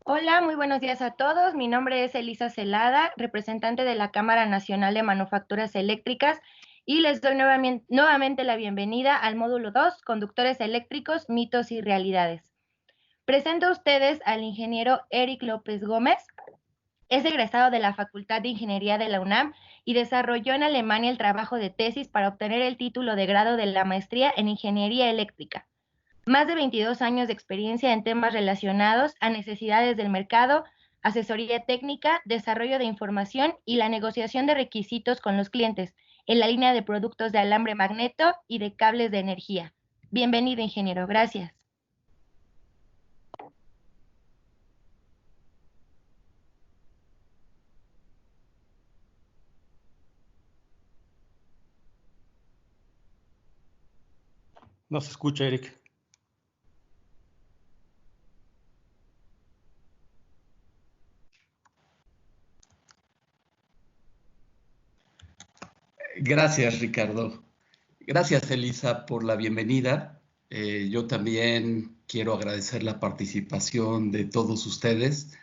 Hola, muy buenos días a todos. Mi nombre es Elisa Celada, representante de la Cámara Nacional de Manufacturas Eléctricas, y les doy nuevamente la bienvenida al módulo 2, Conductores Eléctricos, Mitos y Realidades. Presento a ustedes al ingeniero Eric López Gómez. Es egresado de la Facultad de Ingeniería de la UNAM y desarrolló en Alemania el trabajo de tesis para obtener el título de grado de la maestría en Ingeniería Eléctrica. Más de 22 años de experiencia en temas relacionados a necesidades del mercado, asesoría técnica, desarrollo de información y la negociación de requisitos con los clientes en la línea de productos de alambre magneto y de cables de energía. Bienvenido, ingeniero. Gracias. No se escucha, Eric. Gracias, Ricardo. Gracias, Elisa, por la bienvenida. Yo también quiero agradecer la participación de todos ustedes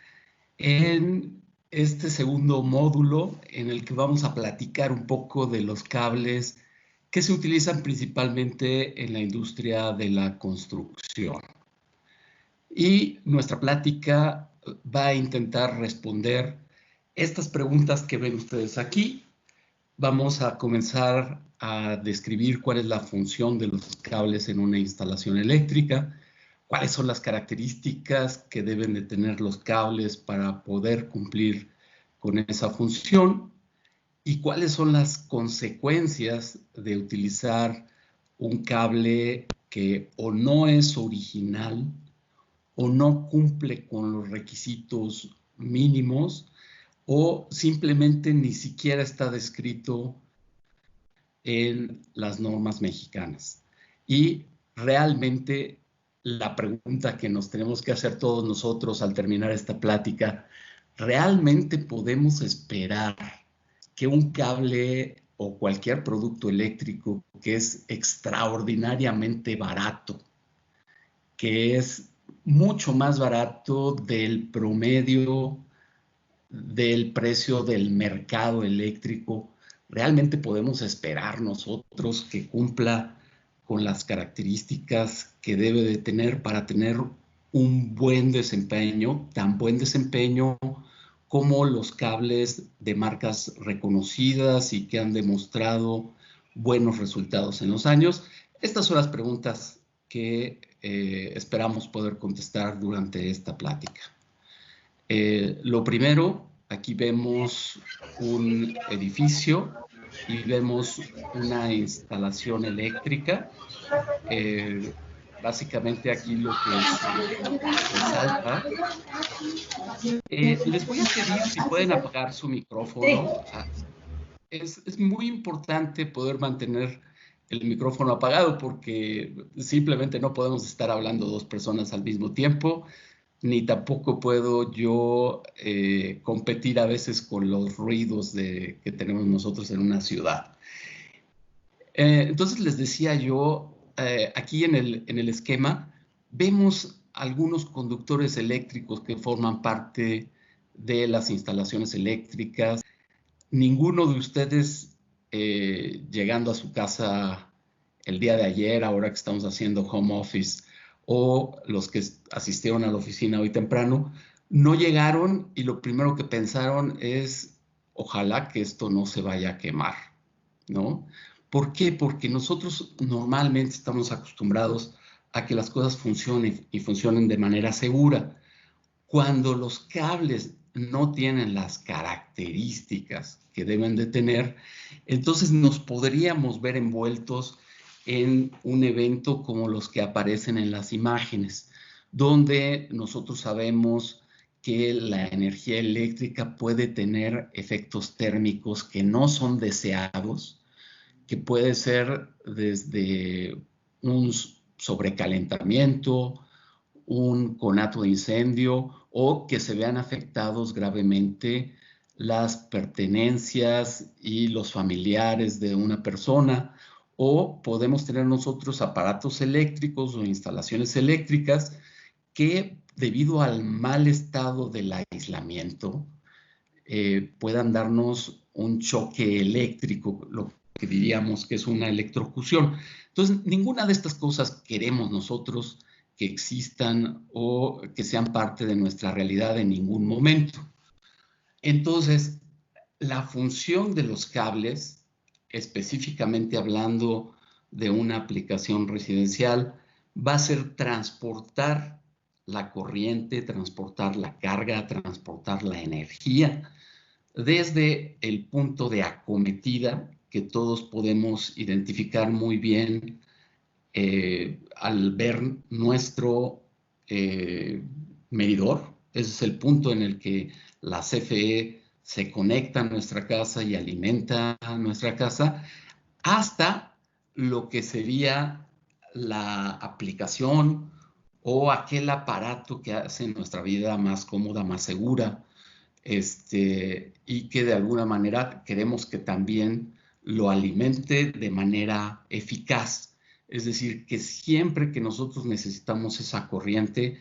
en este segundo módulo en el que vamos a platicar un poco de los cables que se utilizan principalmente en la industria de la construcción. Y nuestra plática va a intentar responder estas preguntas que ven ustedes aquí. Vamos a comenzar a describir cuál es la función de los cables en una instalación eléctrica, cuáles son las características que deben de tener los cables para poder cumplir con esa función y cuáles son las consecuencias de utilizar un cable que o no es original o no cumple con los requisitos mínimos o simplemente ni siquiera está descrito en las normas mexicanas. Y realmente la pregunta que nos tenemos que hacer todos nosotros al terminar esta plática, ¿realmente podemos esperar que un cable o cualquier producto eléctrico que es extraordinariamente barato, que es mucho más barato del promedio del precio del mercado eléctrico, realmente podemos esperar nosotros que cumpla con las características que debe de tener para tener un buen desempeño, tan buen desempeño como los cables de marcas reconocidas y que han demostrado buenos resultados en los años? Estas son las preguntas que esperamos poder contestar durante esta plática. Lo primero, aquí vemos un edificio y vemos una instalación eléctrica. Básicamente aquí lo que se resalta. Les voy a pedir si pueden apagar su micrófono. Es muy importante poder mantener el micrófono apagado porque simplemente no podemos estar hablando dos personas al mismo tiempo, ni tampoco puedo yo competir a veces con los ruidos que tenemos nosotros en una ciudad. Entonces les decía yo, aquí en el esquema vemos algunos conductores eléctricos que forman parte de las instalaciones eléctricas. Ninguno de ustedes llegando a su casa el día de ayer, ahora que estamos haciendo home office, o los que asistieron a la oficina hoy temprano, no llegaron y lo primero que pensaron es, ojalá que esto no se vaya a quemar, ¿no? ¿Por qué? Porque nosotros normalmente estamos acostumbrados a que las cosas funcionen y funcionen de manera segura. Cuando los cables no tienen las características que deben de tener, entonces nos podríamos ver envueltos en un evento como los que aparecen en las imágenes, donde nosotros sabemos que la energía eléctrica puede tener efectos térmicos que no son deseados, que puede ser desde un sobrecalentamiento, un conato de incendio o que se vean afectados gravemente las pertenencias y los familiares de una persona, o podemos tener nosotros aparatos eléctricos o instalaciones eléctricas que debido al mal estado del aislamiento, puedan darnos un choque eléctrico, lo que diríamos que es una electrocución. Entonces, ninguna de estas cosas queremos nosotros que existan o que sean parte de nuestra realidad en ningún momento. Entonces, la función de los cables, específicamente hablando de una aplicación residencial, va a ser transportar la corriente, transportar la carga, transportar la energía desde el punto de acometida que todos podemos identificar muy bien al ver nuestro medidor. Ese es el punto en el que la CFE se conecta a nuestra casa y alimenta a nuestra casa, hasta lo que sería la aplicación o aquel aparato que hace nuestra vida más cómoda, más segura, y que de alguna manera queremos que también lo alimente de manera eficaz. Es decir, que siempre que nosotros necesitamos esa corriente,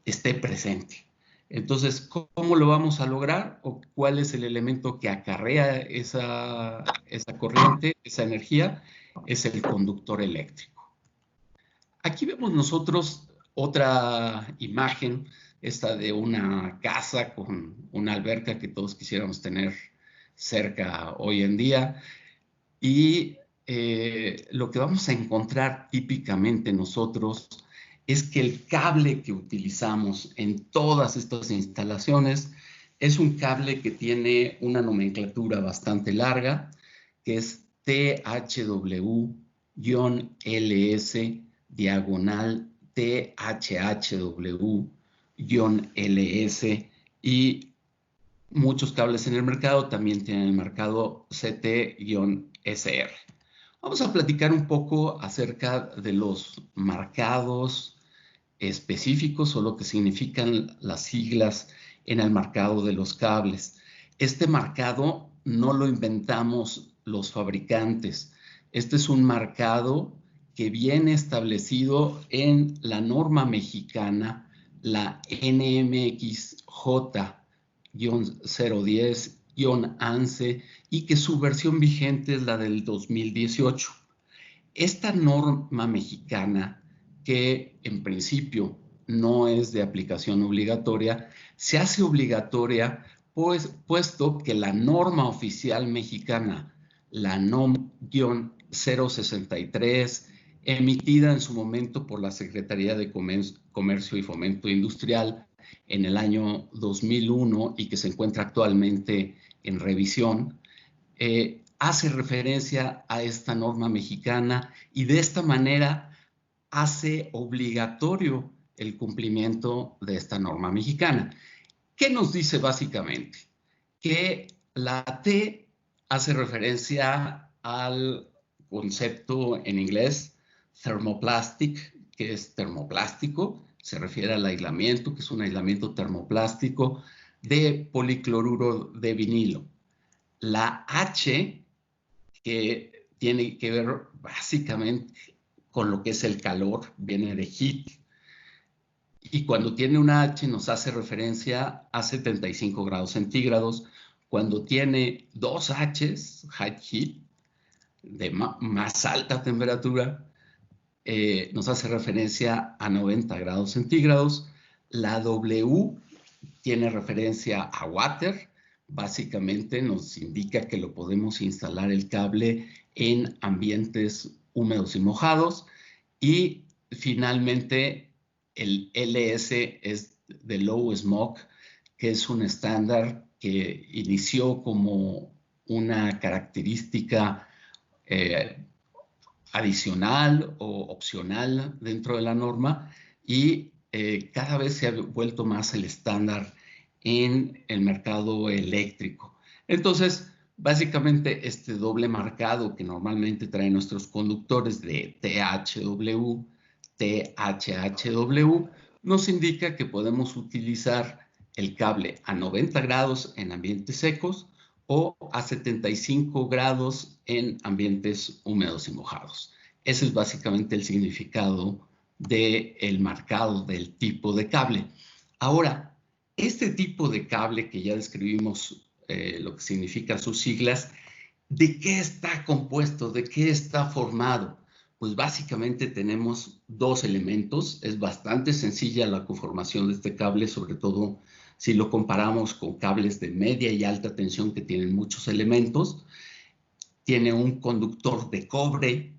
esté presente. Entonces, ¿cómo lo vamos a lograr? ¿O cuál es el elemento que acarrea esa corriente, esa energía? Es el conductor eléctrico. Aquí vemos nosotros otra imagen, esta de una casa con una alberca que todos quisiéramos tener cerca hoy en día. Y lo que vamos a encontrar típicamente nosotros es que el cable que utilizamos en todas estas instalaciones es un cable que tiene una nomenclatura bastante larga, que es THW-LS diagonal THHW-LS, y muchos cables en el mercado también tienen el marcado CT-SR. Vamos a platicar un poco acerca de los marcados específicos o lo que significan las siglas en el marcado de los cables. Este marcado no lo inventamos los fabricantes. Este es un marcado que viene establecido en la norma mexicana, la NMXJ-010-ANSE, y que su versión vigente es la del 2018. Esta norma mexicana, que en principio no es de aplicación obligatoria, se hace obligatoria puesto que la norma oficial mexicana, la NOM-063, emitida en su momento por la Secretaría de Comercio y Fomento Industrial en el año 2001 y que se encuentra actualmente en revisión, hace referencia a esta norma mexicana y de esta manera hace obligatorio el cumplimiento de esta norma mexicana. ¿Qué nos dice básicamente? Que la T hace referencia al concepto en inglés thermoplastic, que es termoplástico, se refiere al aislamiento, que es un aislamiento termoplástico de policloruro de vinilo. La H, que tiene que ver básicamente con lo que es el calor, viene de heat. Y cuando tiene una H nos hace referencia a 75 grados centígrados. Cuando tiene dos H's, high heat, de más alta temperatura, nos hace referencia a 90 grados centígrados. La W tiene referencia a water. Básicamente nos indica que lo podemos instalar el cable en ambientes húmedos y mojados. Y finalmente el LS es de Low Smog, que es un estándar que inició como una característica adicional o opcional dentro de la norma, y cada vez se ha vuelto más el estándar en el mercado eléctrico. Entonces, básicamente este doble marcado que normalmente traen nuestros conductores de THW, THHW, nos indica que podemos utilizar el cable a 90 grados en ambientes secos o a 75 grados en ambientes húmedos y mojados. Ese es básicamente el significado del marcado del tipo de cable. Ahora, este tipo de cable que ya describimos lo que significan sus siglas, ¿de qué está compuesto? ¿De qué está formado? Pues básicamente tenemos dos elementos. Es bastante sencilla la conformación de este cable, sobre todo si lo comparamos con cables de media y alta tensión que tienen muchos elementos. Tiene un conductor de cobre,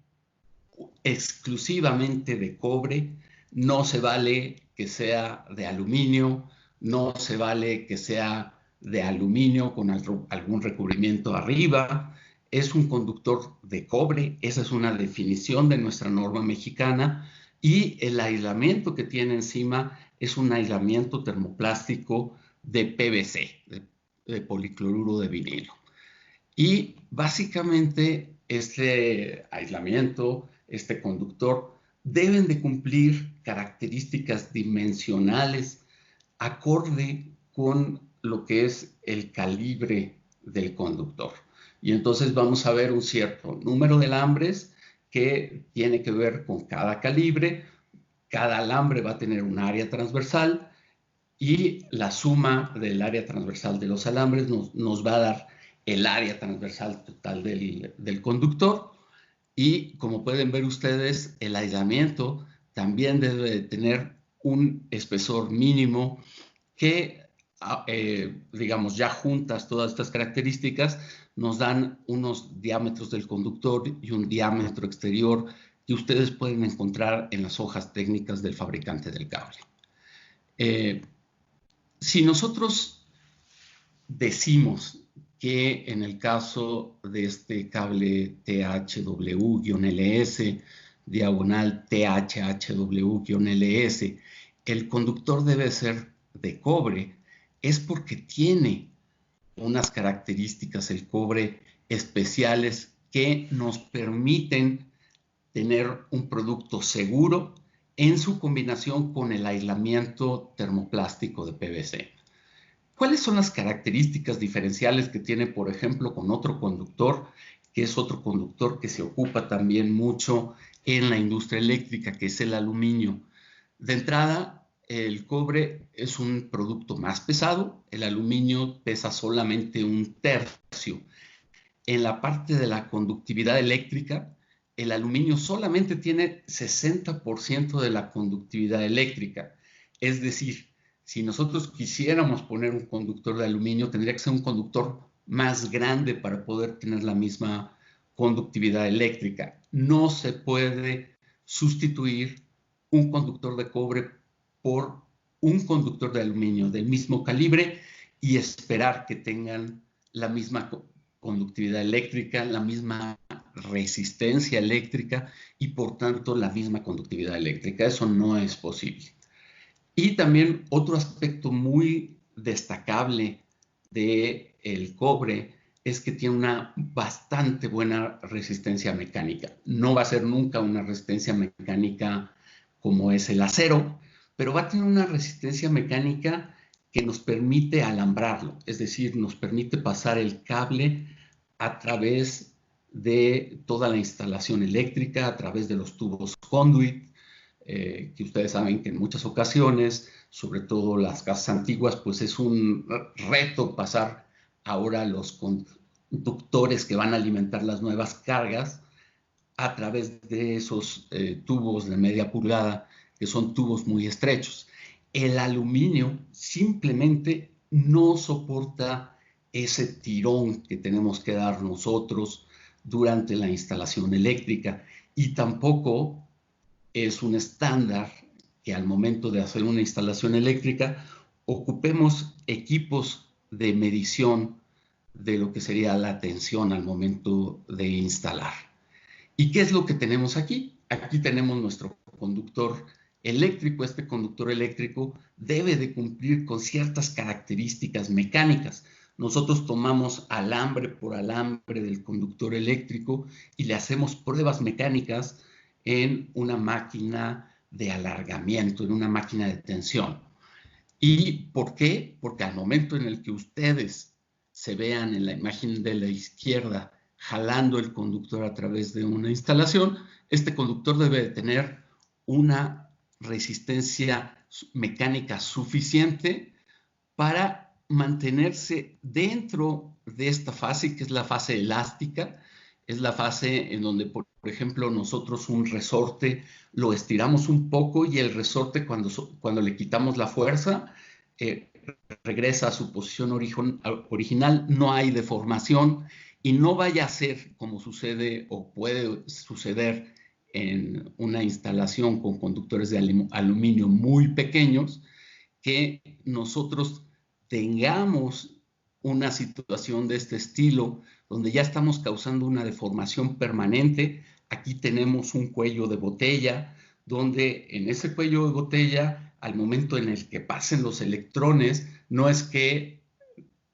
exclusivamente de cobre. No se vale que sea de aluminio, no se vale que sea de aluminio con algún recubrimiento arriba. Es un conductor de cobre, esa es una definición de nuestra norma mexicana, y el aislamiento que tiene encima es un aislamiento termoplástico de PVC, de policloruro de vinilo. Y básicamente este aislamiento, este conductor, deben de cumplir características dimensionales acorde con lo que es el calibre del conductor. Y entonces vamos a ver un cierto número de alambres que tiene que ver con cada calibre. Cada alambre va a tener un área transversal y la suma del área transversal de los alambres nos va a dar el área transversal total del conductor. Y como pueden ver ustedes, el aislamiento también debe de tener un espesor mínimo que, digamos, ya juntas todas estas características, nos dan unos diámetros del conductor y un diámetro exterior que ustedes pueden encontrar en las hojas técnicas del fabricante del cable. Si nosotros decimos que en el caso de este cable THW-LS, diagonal THHW-LS, el conductor debe ser de cobre, es porque tiene unas características el cobre especiales que nos permiten tener un producto seguro en su combinación con el aislamiento termoplástico de PVC. ¿Cuáles son las características diferenciales que tiene, por ejemplo, con otro conductor, que es otro conductor que se ocupa también mucho en la industria eléctrica, que es el aluminio? De entrada, el cobre es un producto más pesado, el aluminio pesa solamente un tercio. En la parte de la conductividad eléctrica, el aluminio solamente tiene 60% de la conductividad eléctrica. Es decir, si nosotros quisiéramos poner un conductor de aluminio, tendría que ser un conductor más grande para poder tener la misma conductividad eléctrica. No se puede sustituir un conductor de cobre por un conductor de aluminio del mismo calibre y esperar que tengan la misma conductividad eléctrica, la misma resistencia eléctrica y por tanto la misma conductividad eléctrica. Eso no es posible. Y también otro aspecto muy destacable del cobre es que tiene una bastante buena resistencia mecánica. No va a ser nunca una resistencia mecánica como es el acero, pero va a tener una resistencia mecánica que nos permite alambrarlo, es decir, nos permite pasar el cable a través de toda la instalación eléctrica, a través de los tubos conduit, que ustedes saben que en muchas ocasiones, sobre todo las casas antiguas, pues es un reto pasar ahora los conductores que van a alimentar las nuevas cargas a través de esos tubos de media pulgada, que son tubos muy estrechos. El aluminio simplemente no soporta ese tirón que tenemos que dar nosotros durante la instalación eléctrica y tampoco es un estándar que al momento de hacer una instalación eléctrica ocupemos equipos de medición de lo que sería la tensión al momento de instalar. ¿Y qué es lo que tenemos aquí? Aquí tenemos nuestro conductor eléctrico. Este conductor eléctrico debe de cumplir con ciertas características mecánicas. Nosotros tomamos alambre por alambre del conductor eléctrico y le hacemos pruebas mecánicas en una máquina de alargamiento, en una máquina de tensión. ¿Y por qué? Porque al momento en el que ustedes se vean en la imagen de la izquierda jalando el conductor a través de una instalación, este conductor debe de tener una resistencia mecánica suficiente para mantenerse dentro de esta fase, que es la fase elástica. Es la fase en donde, por ejemplo, nosotros un resorte lo estiramos un poco y el resorte, cuando le quitamos la fuerza, regresa a su posición original, no hay deformación, y no vaya a ser como sucede o puede suceder en una instalación con conductores de aluminio muy pequeños, que nosotros tengamos una situación de este estilo, donde ya estamos causando una deformación permanente. Aquí tenemos un cuello de botella, donde en ese cuello de botella, al momento en el que pasen los electrones, no es que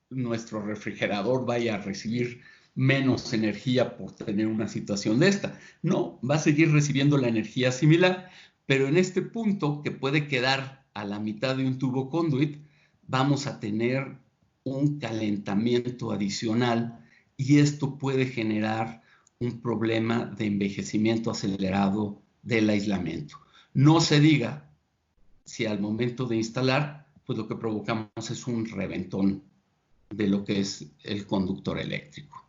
nuestro refrigerador vaya a recibir menos energía por tener una situación de esta. No, va a seguir recibiendo la energía similar, pero en este punto, que puede quedar a la mitad de un tubo conduit, vamos a tener un calentamiento adicional, y esto puede generar un problema de envejecimiento acelerado del aislamiento. No se diga si al momento de instalar, pues lo que provocamos es un reventón de lo que es el conductor eléctrico.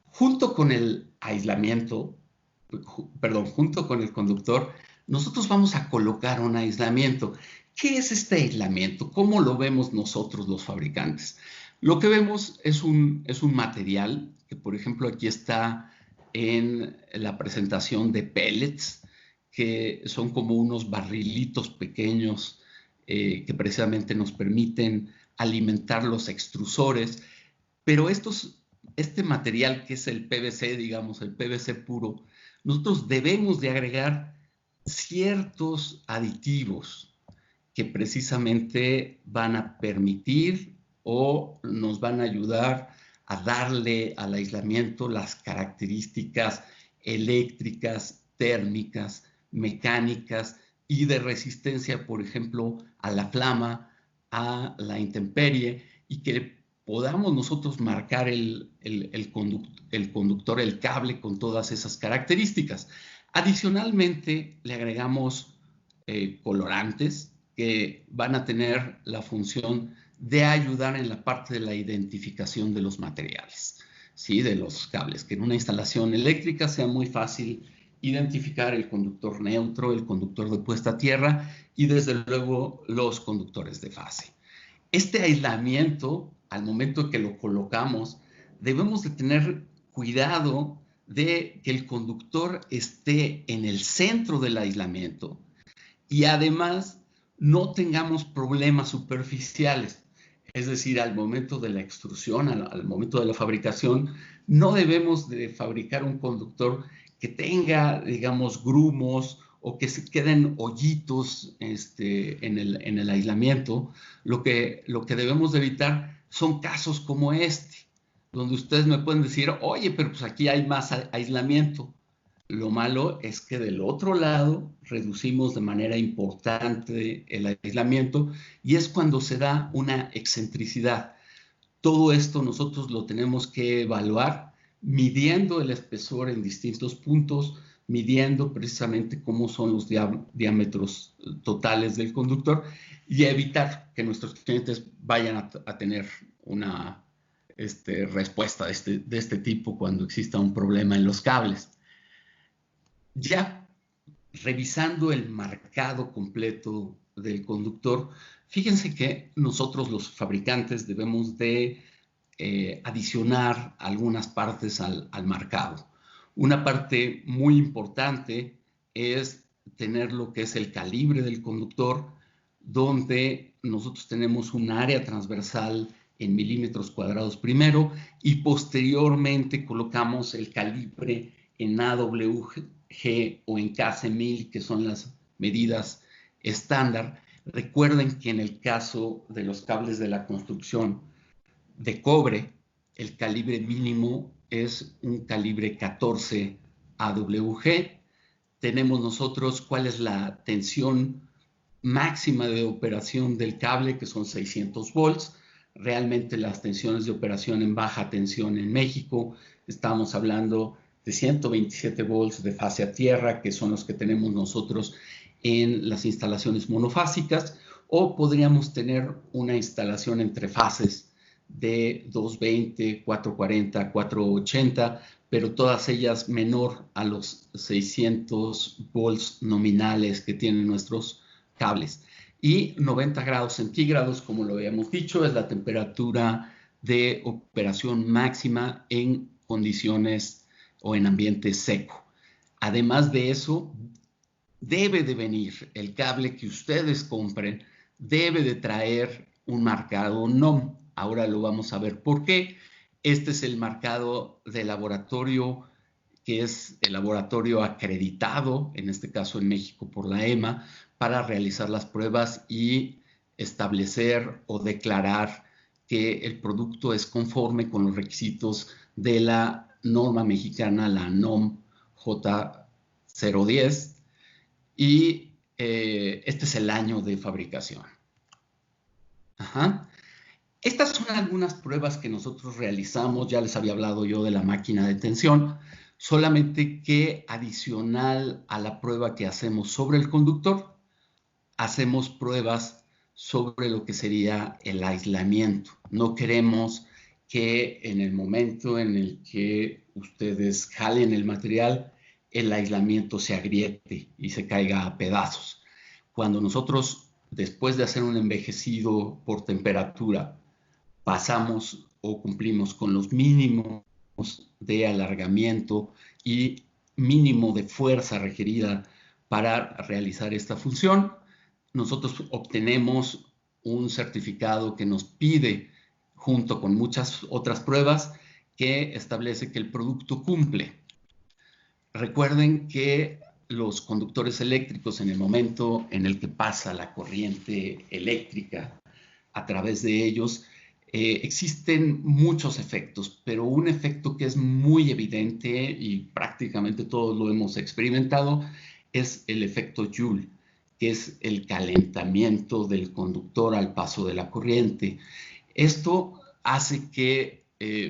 Junto con el aislamiento, junto con el conductor, nosotros vamos a colocar un aislamiento. ¿Qué es este aislamiento? ¿Cómo lo vemos nosotros los fabricantes? Lo que vemos es un material que, por ejemplo, aquí está en la presentación de pellets, que son como unos barrilitos pequeños que precisamente nos permiten alimentar los extrusores. Pero este material, que es el PVC, digamos, el PVC puro, nosotros debemos de agregar ciertos aditivos que precisamente van a permitir o nos van a ayudar a darle al aislamiento las características eléctricas, térmicas, mecánicas y de resistencia, por ejemplo, a la flama, a la intemperie, y que podamos nosotros marcar el conductor, el cable, con todas esas características. Adicionalmente, le agregamos colorantes que van a tener la función de ayudar en la parte de la identificación de los materiales, ¿sí? De los cables, que en una instalación eléctrica sea muy fácil identificar el conductor neutro, el conductor de puesta a tierra y desde luego los conductores de fase. Este aislamiento, al momento que lo colocamos, debemos de tener cuidado de que el conductor esté en el centro del aislamiento y además no tengamos problemas superficiales. Es decir, al momento de la extrusión, al momento de la fabricación, no debemos de fabricar un conductor que tenga, digamos, grumos o que se queden hoyitos en el aislamiento. Lo que debemos de evitar son casos como este, donde ustedes me pueden decir, oye, pero pues aquí hay más aislamiento. Lo malo es que del otro lado reducimos de manera importante el aislamiento, y es cuando se da una excentricidad. Todo esto nosotros lo tenemos que evaluar midiendo el espesor en distintos puntos, midiendo precisamente cómo son los diámetros totales del conductor, y evitar que nuestros clientes vayan a tener una respuesta de este tipo cuando exista un problema en los cables. Ya revisando el marcado completo del conductor, fíjense que nosotros los fabricantes debemos de adicionar algunas partes al marcado. Una parte muy importante es tener lo que es el calibre del conductor, donde nosotros tenemos un área transversal en milímetros cuadrados primero y posteriormente colocamos el calibre en AWG o en KC1000, que son las medidas estándar. Recuerden que en el caso de los cables de la construcción de cobre, el calibre mínimo es un calibre 14 AWG. Tenemos nosotros cuál es la tensión máxima de operación del cable, que son 600 volts. Realmente las tensiones de operación en baja tensión en México, estamos hablando de 127 volts de fase a tierra, que son los que tenemos nosotros en las instalaciones monofásicas, o podríamos tener una instalación entre fases de 220, 440, 480, pero todas ellas menor a los 600 volts nominales que tienen nuestros cables. Y 90 grados centígrados, como lo habíamos dicho, es la temperatura de operación máxima en condiciones o en ambiente seco. Además de eso, debe de venir el cable que ustedes compren, debe de traer un marcado NOM. Ahora lo vamos a ver por qué. Este es el marcado de laboratorio, que es el laboratorio acreditado, en este caso en México por la EMA, para realizar las pruebas y establecer o declarar que el producto es conforme con los requisitos de la norma mexicana, la NOM J010, y este es el año de fabricación. Ajá. Estas son algunas pruebas que nosotros realizamos. Ya les había hablado yo de la máquina de tensión, solamente que adicional a la prueba que hacemos sobre el conductor, hacemos pruebas sobre lo que sería el aislamiento. No queremos que en el momento en el que ustedes jalen el material, el aislamiento se agriete y se caiga a pedazos. Cuando nosotros, después de hacer un envejecido por temperatura, pasamos o cumplimos con los mínimos de alargamiento y mínimo de fuerza requerida para realizar esta función, nosotros obtenemos un certificado que nos pide, junto con muchas otras pruebas, que establece que el producto cumple. Recuerden que los conductores eléctricos, en el momento en el que pasa la corriente eléctrica a través de ellos, existen muchos efectos, pero un efecto que es muy evidente y prácticamente todos lo hemos experimentado es el efecto Joule, que es el calentamiento del conductor al paso de la corriente. Esto hace que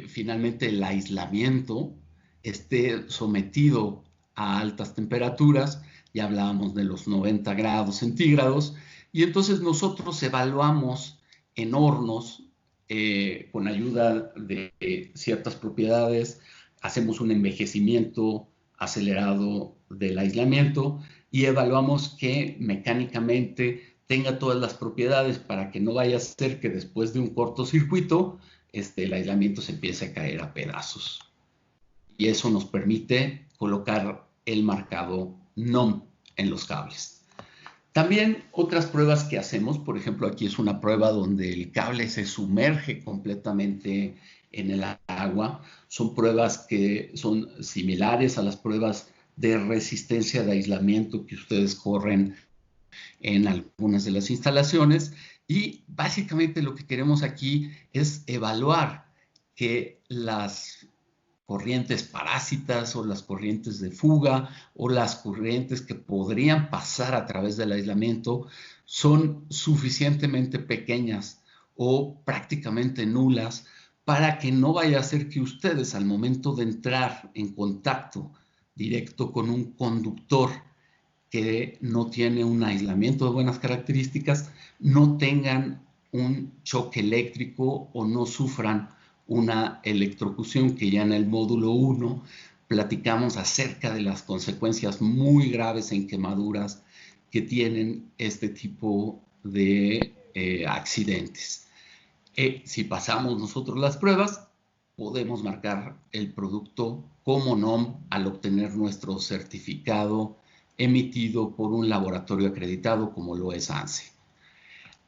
finalmente el aislamiento esté sometido a altas temperaturas. Ya hablábamos de los 90 grados centígrados, y entonces nosotros evaluamos en hornos con ayuda de ciertas propiedades, hacemos un envejecimiento acelerado del aislamiento y evaluamos que mecánicamente tenga todas las propiedades para que no vaya a ser que después de un cortocircuito el aislamiento se empiece a caer a pedazos. Y eso nos permite colocar el marcado NOM en los cables. También otras pruebas que hacemos, por ejemplo, aquí es una prueba donde el cable se sumerge completamente en el agua. Son pruebas que son similares a las pruebas de resistencia de aislamiento que ustedes corren en algunas de las instalaciones. Y básicamente lo que queremos aquí es evaluar que las corrientes parásitas o las corrientes de fuga o las corrientes que podrían pasar a través del aislamiento son suficientemente pequeñas o prácticamente nulas para que no vaya a ser que ustedes, al momento de entrar en contacto directo con un conductor que no tiene un aislamiento de buenas características, no tengan un choque eléctrico o no sufran una electrocución, que ya en el módulo 1 platicamos acerca de las consecuencias muy graves en quemaduras que tienen este tipo de accidentes. Si pasamos nosotros las pruebas, podemos marcar el producto como NOM al obtener nuestro certificado emitido por un laboratorio acreditado como lo es ANSE.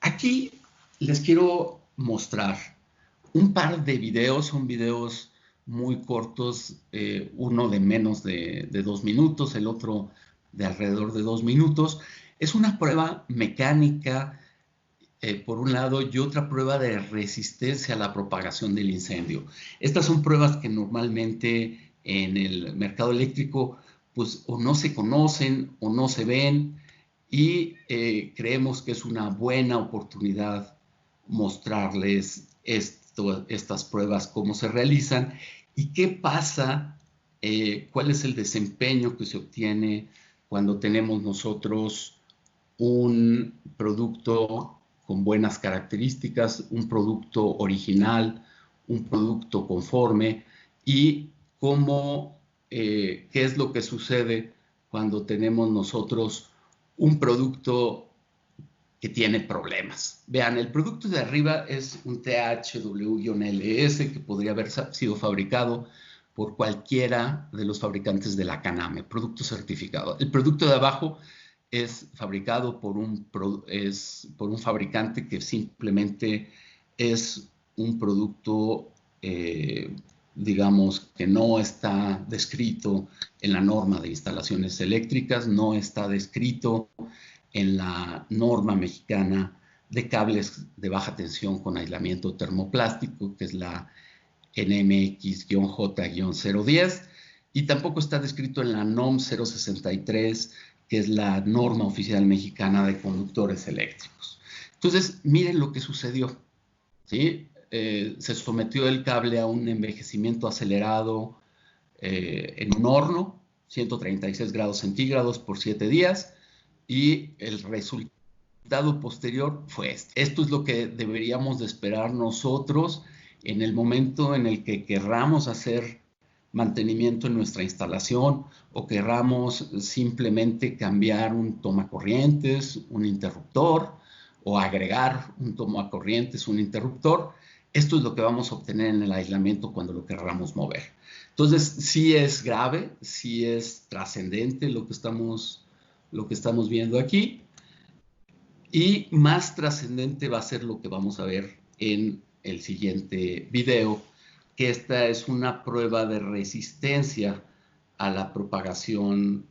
Aquí les quiero mostrar un par de videos. Son videos muy cortos, uno de menos de 2 minutos, el otro de alrededor de 2 minutos. Es una prueba mecánica, por un lado, y otra prueba de resistencia a la propagación del incendio. Estas son pruebas que normalmente en el mercado eléctrico pues o no se conocen o no se ven, y creemos que es una buena oportunidad mostrarles estas pruebas, cómo se realizan y qué pasa, cuál es el desempeño que se obtiene cuando tenemos nosotros un producto con buenas características, un producto original, un producto conforme y qué es lo que sucede cuando tenemos nosotros un producto que tiene problemas. Vean, el producto de arriba es un THW-LS que podría haber sido fabricado por cualquiera de los fabricantes de la Caname, producto certificado. El producto de abajo es fabricado por un fabricante que simplemente es un producto, digamos, que no está descrito en la norma de instalaciones eléctricas, no está descrito en la norma mexicana de cables de baja tensión con aislamiento termoplástico, que es la NMX-J-010, y tampoco está descrito en la NOM 063, que es la norma oficial mexicana de conductores eléctricos. Entonces, miren lo que sucedió, ¿sí? Se sometió el cable a un envejecimiento acelerado en un horno, 136 grados centígrados por 7 días, y el resultado posterior fue este. Esto es lo que deberíamos de esperar nosotros en el momento en el que querramos hacer mantenimiento en nuestra instalación o querramos simplemente cambiar un tomacorrientes, un interruptor o agregar un tomacorrientes, un interruptor. Esto es lo que vamos a obtener en el aislamiento cuando lo querramos mover. Entonces, sí es grave, sí es trascendente lo que estamos viendo aquí, y más trascendente va a ser lo que vamos a ver en el siguiente video, que esta es una prueba de resistencia a la propagación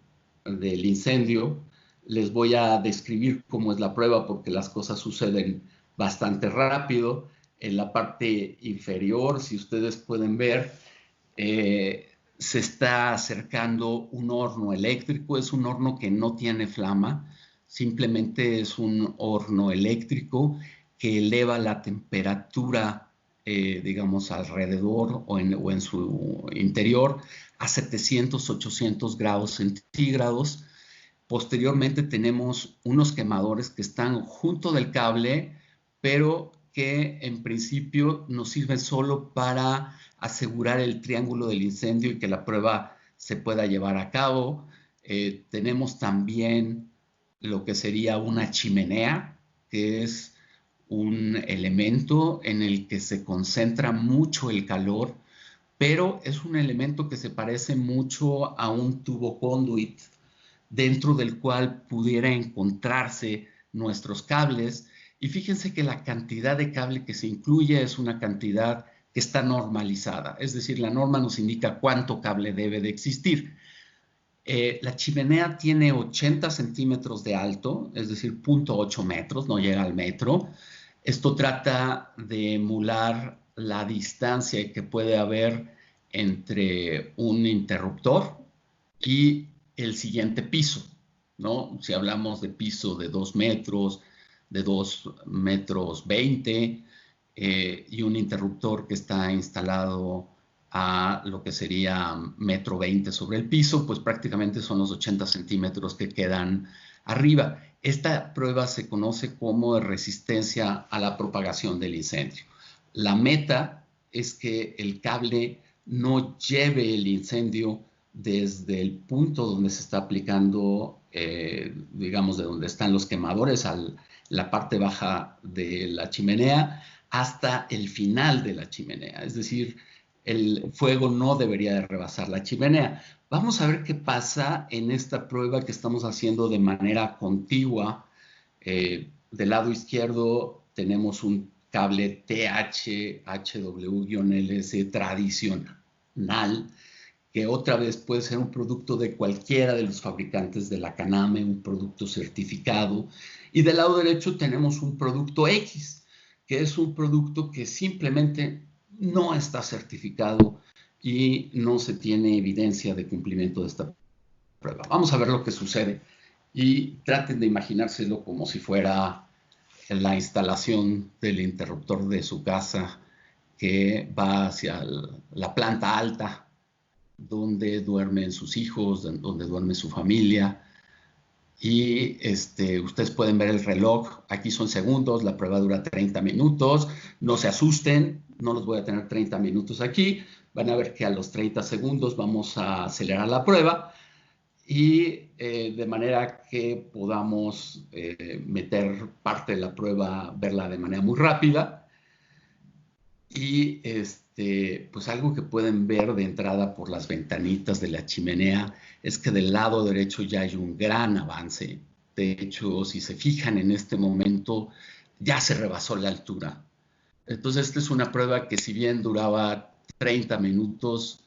del incendio. Les voy a describir cómo es la prueba porque las cosas suceden bastante rápido. En la parte inferior, si ustedes pueden ver, se está acercando un horno eléctrico. Es un horno que no tiene flama, simplemente es un horno eléctrico que eleva la temperatura, digamos, alrededor o en su interior a 700, 800 grados centígrados. Posteriormente tenemos unos quemadores que están junto del cable, pero que en principio nos sirven solo para asegurar el triángulo del incendio y que la prueba se pueda llevar a cabo. Tenemos también lo que sería una chimenea, que es un elemento en el que se concentra mucho el calor, pero es un elemento que se parece mucho a un tubo conduit, dentro del cual pudiera encontrarse nuestros cables. Y fíjense que la cantidad de cable que se incluye es una cantidad que está normalizada, es decir, la norma nos indica cuánto cable debe de existir. La chimenea tiene 80 centímetros de alto, es decir, 0.8 metros, no llega al metro. Esto trata de emular la distancia que puede haber entre un interruptor y el siguiente piso, ¿no? Si hablamos de piso de 2 metros, de 2 metros 20, y un interruptor que está instalado a lo que sería 1,20 metros sobre el piso, pues prácticamente son los 80 centímetros que quedan arriba. Esta prueba se conoce como de resistencia a la propagación del incendio. La meta es que el cable no lleve el incendio desde el punto donde se está aplicando, digamos, de donde están los quemadores a la parte baja de la chimenea hasta el final de la chimenea. Es decir, el fuego no debería de rebasar la chimenea. Vamos a ver qué pasa en esta prueba que estamos haciendo de manera contigua. Del lado izquierdo tenemos un cable TH-HW-LS tradicional, que otra vez puede ser un producto de cualquiera de los fabricantes de la Caname, un producto certificado. Y del lado derecho tenemos un producto X, que es un producto que simplemente no está certificado y no se tiene evidencia de cumplimiento de esta prueba. Vamos a ver lo que sucede y traten de imaginárselo como si fuera la instalación del interruptor de su casa que va hacia la planta alta, donde duermen sus hijos, donde duerme su familia. y ustedes pueden ver el reloj, aquí son segundos, la prueba dura 30 minutos, no se asusten, no los voy a tener 30 minutos aquí, van a ver que a los 30 segundos vamos a acelerar la prueba y de manera que podamos meter parte de la prueba, verla de manera muy rápida. Y pues algo que pueden ver de entrada por las ventanitas de la chimenea es que del lado derecho ya hay un gran avance. De hecho, si se fijan en este momento, ya se rebasó la altura. Entonces, esta es una prueba que si bien duraba 30 minutos,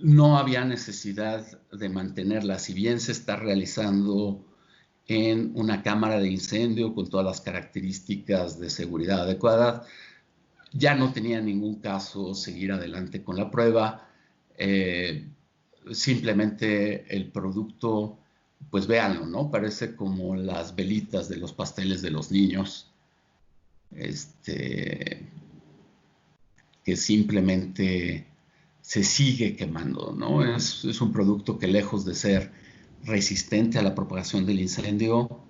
no había necesidad de mantenerla. Si bien se está realizando en una cámara de incendio con todas las características de seguridad adecuadas, ya no tenía ningún caso seguir adelante con la prueba. Simplemente el producto, pues véanlo, ¿no? Parece como las velitas de los pasteles de los niños. Que simplemente se sigue quemando, ¿no? Es un producto que lejos de ser resistente a la propagación del incendio,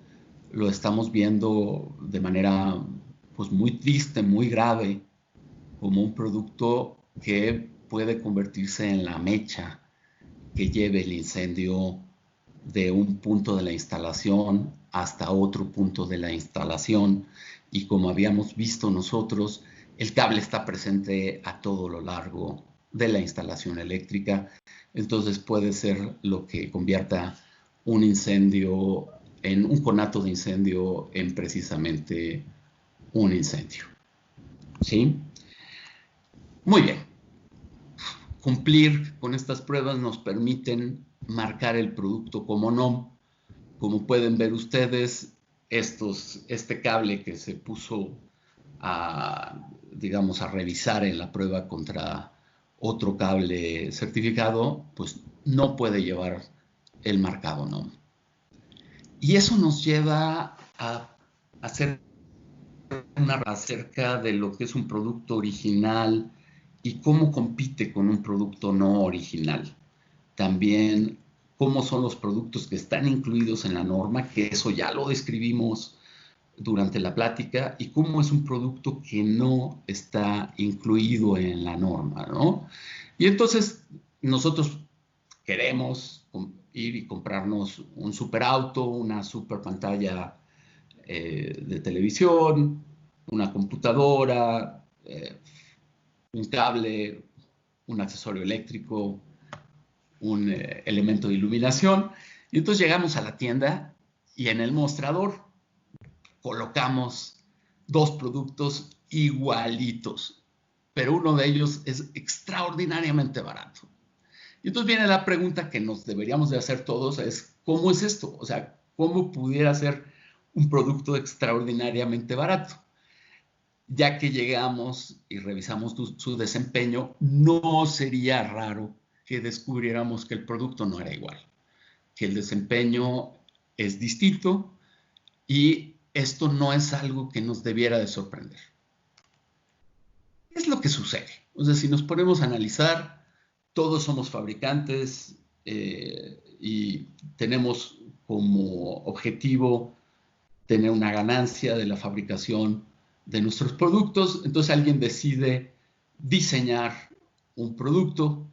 lo estamos viendo de manera pues muy triste, muy grave, como un producto que puede convertirse en la mecha que lleve el incendio de un punto de la instalación hasta otro punto de la instalación. Y como habíamos visto nosotros, el cable está presente a todo lo largo de la instalación eléctrica. Entonces puede ser lo que convierta un incendio en un conato de incendio en precisamente un incendio. ¿Sí? Muy bien. Cumplir con estas pruebas nos permiten marcar el producto como no. Como pueden ver ustedes, este cable que se puso digamos, a revisar en la prueba contra otro cable certificado, pues no puede llevar el marcado no. Y eso nos lleva a hacer una acerca de lo que es un producto original y cómo compite con un producto no original. También cómo son los productos que están incluidos en la norma, que eso ya lo describimos durante la plática, y cómo es un producto que no está incluido en la norma, ¿no? Y entonces nosotros queremos ir y comprarnos un superauto, una super pantalla de televisión, una computadora, un cable, un accesorio eléctrico, un elemento de iluminación. Y entonces llegamos a la tienda y en el mostrador colocamos dos productos igualitos, pero uno de ellos es extraordinariamente barato. Y entonces viene la pregunta que nos deberíamos de hacer todos, es ¿cómo es esto? O sea, ¿cómo pudiera ser un producto extraordinariamente barato? Ya que llegamos y revisamos su desempeño, no sería raro que descubriéramos que el producto no era igual, que el desempeño es distinto y esto no es algo que nos debiera de sorprender. ¿Qué es lo que sucede? O sea, si nos ponemos a analizar, todos somos fabricantes y tenemos como objetivo tener una ganancia de la fabricación de nuestros productos. Entonces alguien decide diseñar un producto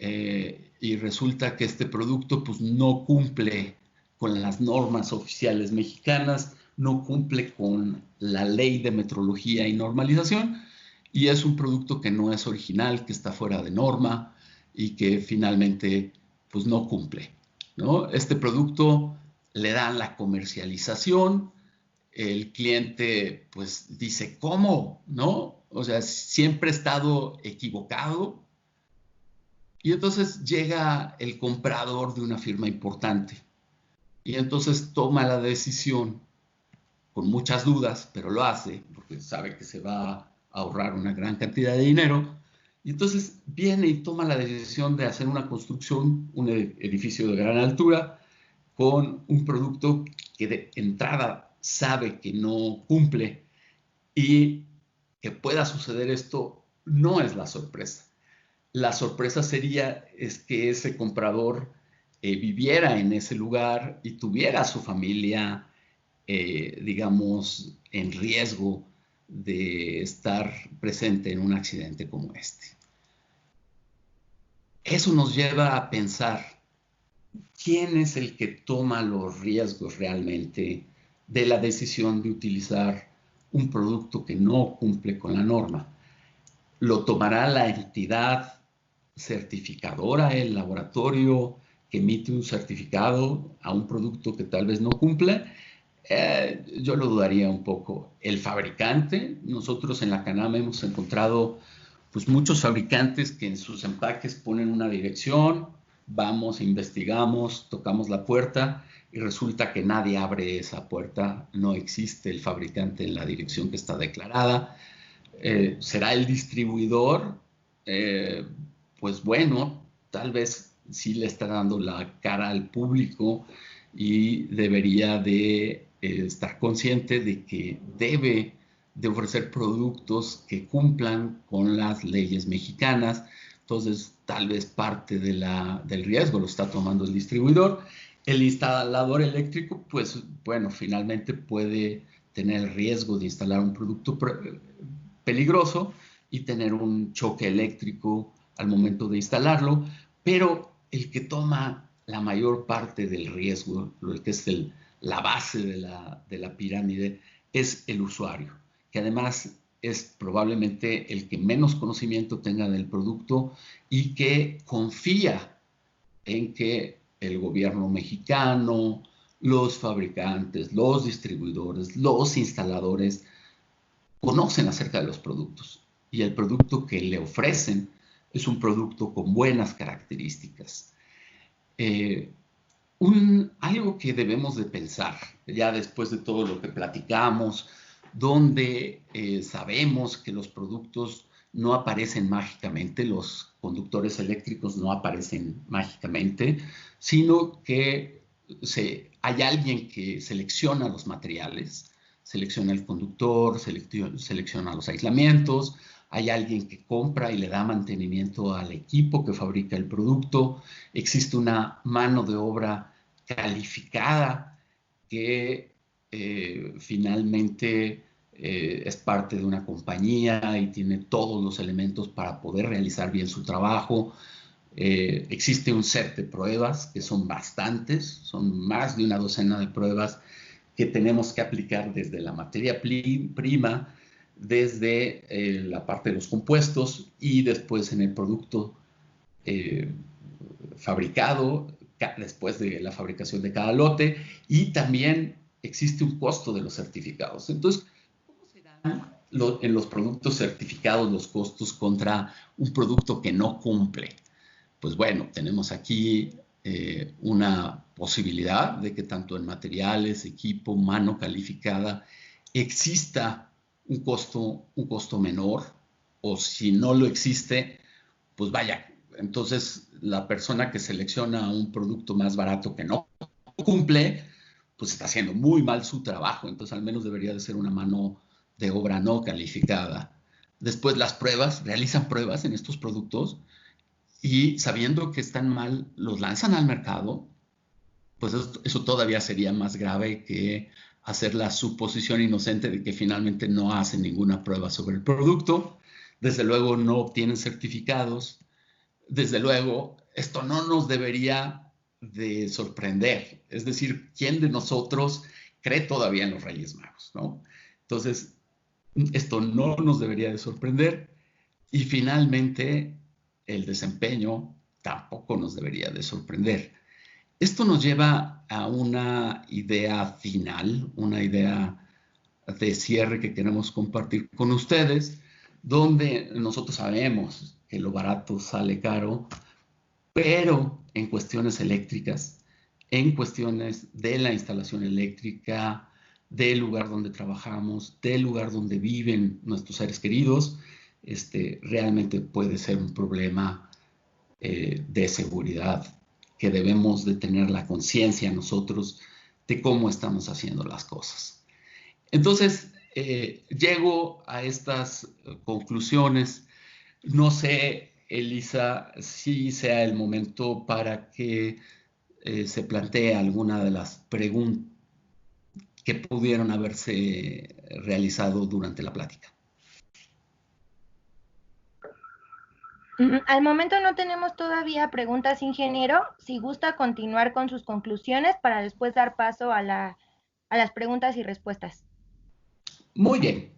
y resulta que este producto pues no cumple con las normas oficiales mexicanas, no cumple con la ley de metrología y normalización, y es un producto que no es original, que está fuera de norma y que finalmente pues no cumple, ¿no? Este producto le dan la comercialización, el cliente pues dice, ¿cómo? ¿No? O sea, siempre he estado equivocado. Y entonces llega el comprador de una firma importante y entonces toma la decisión con muchas dudas, pero lo hace porque sabe que se va a ahorrar una gran cantidad de dinero. Y entonces viene y toma la decisión de hacer una construcción, un edificio de gran altura, con un producto que de entrada sabe que no cumple, y que pueda suceder esto no es la sorpresa. La sorpresa sería es que ese comprador viviera en ese lugar y tuviera a su familia, digamos, en riesgo de estar presente en un accidente como este. Eso nos lleva a pensar, ¿quién es el que toma los riesgos realmente de la decisión de utilizar un producto que no cumple con la norma? ¿Lo tomará la entidad certificadora, el laboratorio que emite un certificado a un producto que tal vez no cumple? Yo lo dudaría un poco. El fabricante, nosotros en la CANAM hemos encontrado pues muchos fabricantes que en sus empaques ponen una dirección, vamos, investigamos, tocamos la puerta y resulta que nadie abre esa puerta, no existe el fabricante en la dirección que está declarada. ¿Será el distribuidor? Pues bueno, tal vez sí le está dando la cara al público y debería de estar consciente de que debe de ofrecer productos que cumplan con las leyes mexicanas. Entonces, tal vez parte del riesgo lo está tomando el distribuidor. El instalador eléctrico, pues bueno, finalmente puede tener el riesgo de instalar un producto peligroso y tener un choque eléctrico al momento de instalarlo, pero el que toma la mayor parte del riesgo, lo que es la base de la pirámide, es el usuario, que además es probablemente el que menos conocimiento tenga del producto y que confía en que el gobierno mexicano, los fabricantes, los distribuidores, los instaladores conocen acerca de los productos y el producto que le ofrecen es un producto con buenas características. Algo que debemos de pensar, ya después de todo lo que platicamos, donde sabemos que los productos no aparecen mágicamente, los conductores eléctricos no aparecen mágicamente, sino que hay alguien que selecciona los materiales, selecciona el conductor, selecciona los aislamientos, hay alguien que compra y le da mantenimiento al equipo que fabrica el producto, existe una mano de obra calificada que finalmente es parte de una compañía y tiene todos los elementos para poder realizar bien su trabajo. Existe un set de pruebas que son bastantes, son más de una docena de pruebas que tenemos que aplicar desde la materia prima, desde la parte de los compuestos y después en el producto fabricado, después de la fabricación de cada lote, y también existe un costo de los certificados. Entonces, ¿cómo serán en los productos certificados los costos contra un producto que no cumple? Pues bueno, tenemos aquí una posibilidad de que tanto en materiales, equipo, mano calificada, exista un costo menor, o si no lo existe, pues vaya, entonces la persona que selecciona un producto más barato que no cumple, pues está haciendo muy mal su trabajo, entonces al menos debería de ser una mano de obra no calificada. Después las pruebas, realizan pruebas en estos productos y sabiendo que están mal, los lanzan al mercado, pues eso todavía sería más grave que hacer la suposición inocente de que finalmente no hacen ninguna prueba sobre el producto. Desde luego no obtienen certificados. Desde luego, esto no nos debería de sorprender. Es decir, ¿quién de nosotros cree todavía en los Reyes Magos, ¿no? Entonces, esto no nos debería de sorprender. Y finalmente, el desempeño tampoco nos debería de sorprender. Esto nos lleva a una idea final, una idea de cierre que queremos compartir con ustedes, donde nosotros sabemos que lo barato sale caro, pero en cuestiones eléctricas, en cuestiones de la instalación eléctrica, del lugar donde trabajamos, del lugar donde viven nuestros seres queridos, realmente puede ser un problema de seguridad que debemos de tener la conciencia nosotros de cómo estamos haciendo las cosas. Entonces, llego a estas conclusiones. No sé, Elisa, si sea el momento para que se plantea alguna de las preguntas que pudieron haberse realizado durante la plática. Al momento no tenemos todavía preguntas, ingeniero. Si gusta continuar con sus conclusiones para después dar paso a las preguntas y respuestas. Muy bien.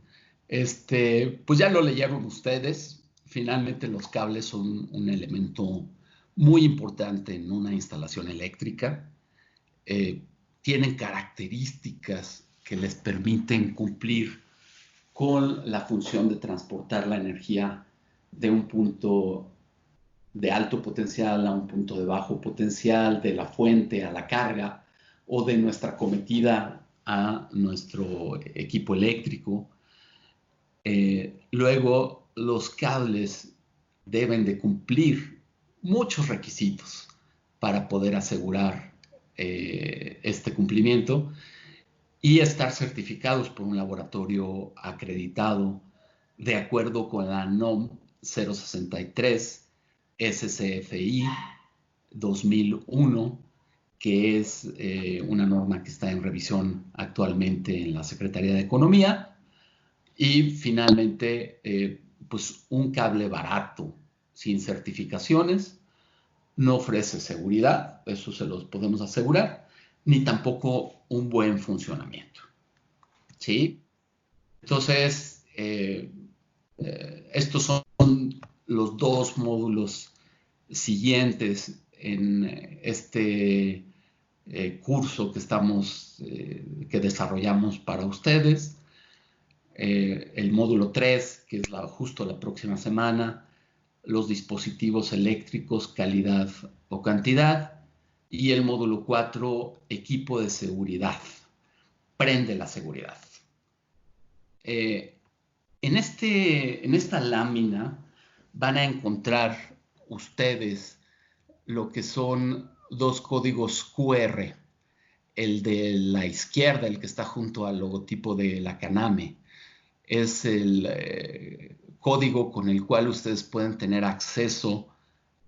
Pues ya lo leyeron ustedes. Finalmente los cables son un elemento muy importante en una instalación eléctrica. Tienen características que les permiten cumplir con la función de transportar la energía de un punto de alto potencial a un punto de bajo potencial, de la fuente a la carga o de nuestra cometida a nuestro equipo eléctrico. Luego, los cables deben de cumplir muchos requisitos para poder asegurar este cumplimiento y estar certificados por un laboratorio acreditado de acuerdo con la NOM 063 SCFI 2001, que es una norma que está en revisión actualmente en la Secretaría de Economía. Y finalmente, pues un cable barato, sin certificaciones, no ofrece seguridad, eso se los podemos asegurar, ni tampoco un buen funcionamiento. ¿Sí? Entonces, estos son los dos módulos siguientes en este curso que desarrollamos para ustedes. El módulo 3, que es justo la próxima semana, los dispositivos eléctricos, calidad o cantidad, y el módulo 4, equipo de seguridad, prende la seguridad. En esta lámina van a encontrar ustedes lo que son dos códigos QR, el de la izquierda, el que está junto al logotipo de la Caname, es el código con el cual ustedes pueden tener acceso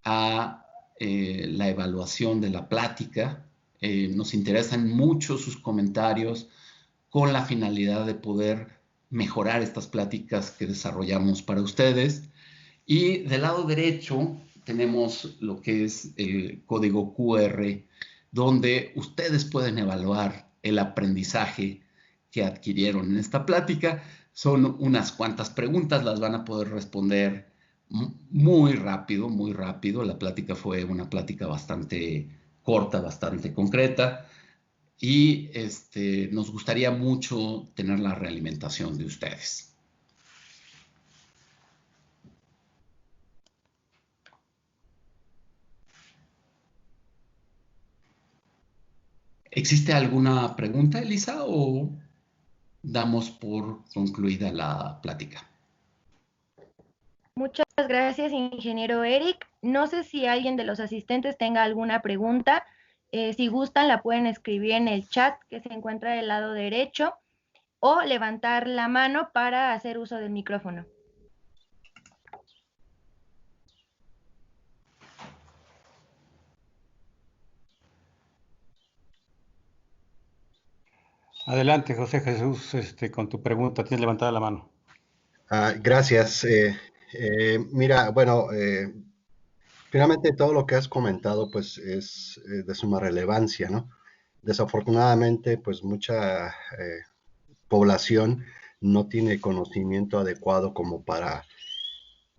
a la evaluación de la plática. Nos interesan mucho sus comentarios con la finalidad de poder mejorar estas pláticas que desarrollamos para ustedes. Y del lado derecho tenemos lo que es el código QR, donde ustedes pueden evaluar el aprendizaje que adquirieron en esta plática. Son unas cuantas preguntas, las van a poder responder muy rápido, muy rápido. La plática fue una plática bastante corta, bastante concreta, y nos gustaría mucho tener la realimentación de ustedes. ¿Existe alguna pregunta, Elisa, o damos por concluida la plática? Muchas gracias, ingeniero Eric. No sé si alguien de los asistentes tenga alguna pregunta. Si gustan, la pueden escribir en el chat que se encuentra del lado derecho o levantar la mano para hacer uso del micrófono. Adelante, José Jesús, con tu pregunta. Tienes levantada la mano. Gracias. Mira, bueno, finalmente todo lo que has comentado pues es de suma relevancia, ¿no? Desafortunadamente pues mucha población no tiene conocimiento adecuado como para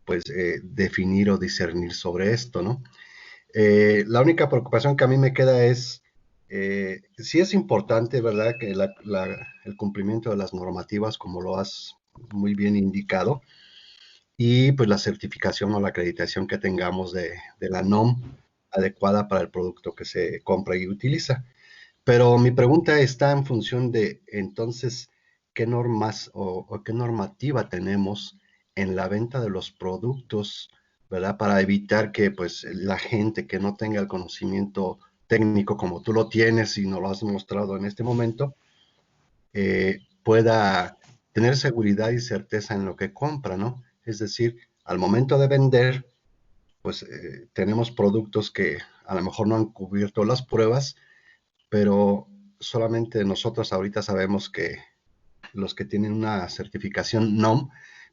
pues definir o discernir sobre esto, ¿no? La única preocupación que a mí me queda es, sí es importante, ¿verdad?, que el cumplimiento de las normativas, como lo has muy bien indicado, y pues la certificación o la acreditación que tengamos de la NOM adecuada para el producto que se compra y utiliza. Pero mi pregunta está en función de, entonces, ¿qué normas o qué normativa tenemos en la venta de los productos, ¿verdad? Para evitar que pues la gente que no tenga el conocimiento técnico como tú lo tienes y nos lo has mostrado en este momento, pueda tener seguridad y certeza en lo que compra, ¿no? Es decir, al momento de vender, pues tenemos productos que a lo mejor no han cubierto las pruebas, pero solamente nosotros ahorita sabemos que los que tienen una certificación NOM,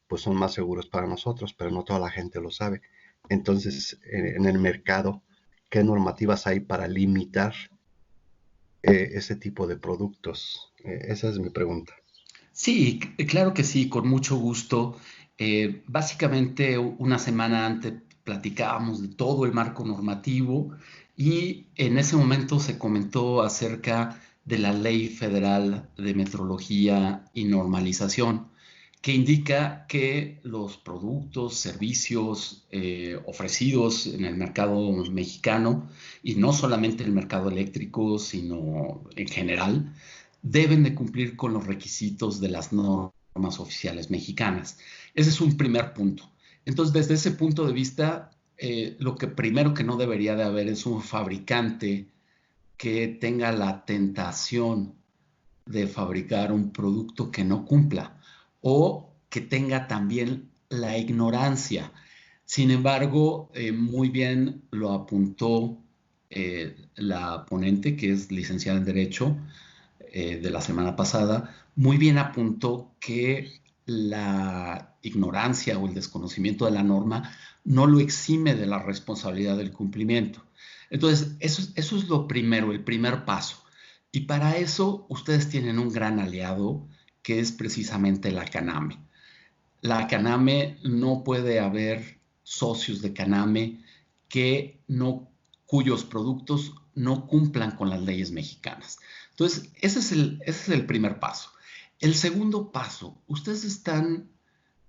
pues son más seguros para nosotros, pero no toda la gente lo sabe. Entonces, en el mercado, ¿qué normativas hay para limitar ese tipo de productos? Esa es mi pregunta. Sí, claro que sí, con mucho gusto. Básicamente, una semana antes platicábamos de todo el marco normativo y en ese momento se comentó acerca de la Ley Federal de Metrología y Normalización, que indica que los productos, servicios ofrecidos en el mercado mexicano, y no solamente el mercado eléctrico, sino en general, deben de cumplir con los requisitos de las normas oficiales mexicanas. Ese es un primer punto. Entonces, desde ese punto de vista, lo que primero que no debería de haber es un fabricante que tenga la tentación de fabricar un producto que no cumpla o que tenga también la ignorancia. Sin embargo, muy bien lo apuntó la ponente, que es licenciada en Derecho, de la semana pasada, muy bien apuntó que la ignorancia o el desconocimiento de la norma no lo exime de la responsabilidad del cumplimiento. Entonces, eso es lo primero, el primer paso. Y para eso ustedes tienen un gran aliado que es precisamente la CANAME. La CANAME, no puede haber socios de CANAME cuyos productos no cumplan con las leyes mexicanas. Entonces, ese es el primer paso. El segundo paso, ustedes están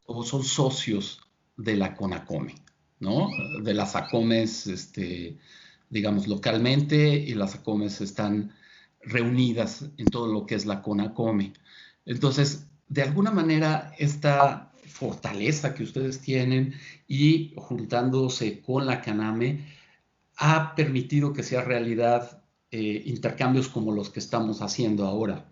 o son socios de la CONACOME, ¿no? De las ACOMES, digamos, localmente, y las ACOMES están reunidas en todo lo que es la CONACOME. Entonces, de alguna manera, esta fortaleza que ustedes tienen y juntándose con la CANAME ha permitido que sea realidad intercambios como los que estamos haciendo ahora,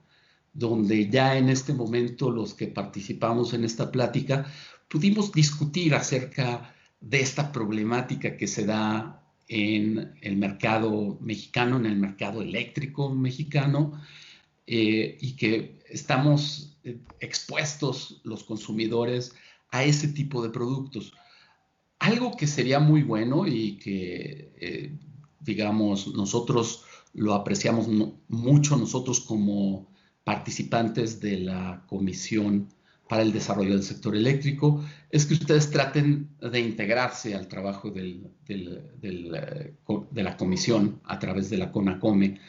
donde ya en este momento los que participamos en esta plática pudimos discutir acerca de esta problemática que se da en el mercado mexicano, en el mercado eléctrico mexicano, y que estamos expuestos los consumidores a ese tipo de productos. Algo que sería muy bueno y que, digamos, nosotros lo apreciamos mucho, nosotros como participantes de la Comisión para el Desarrollo del Sector Eléctrico, es que ustedes traten de integrarse al trabajo de la Comisión a través de la CONACOME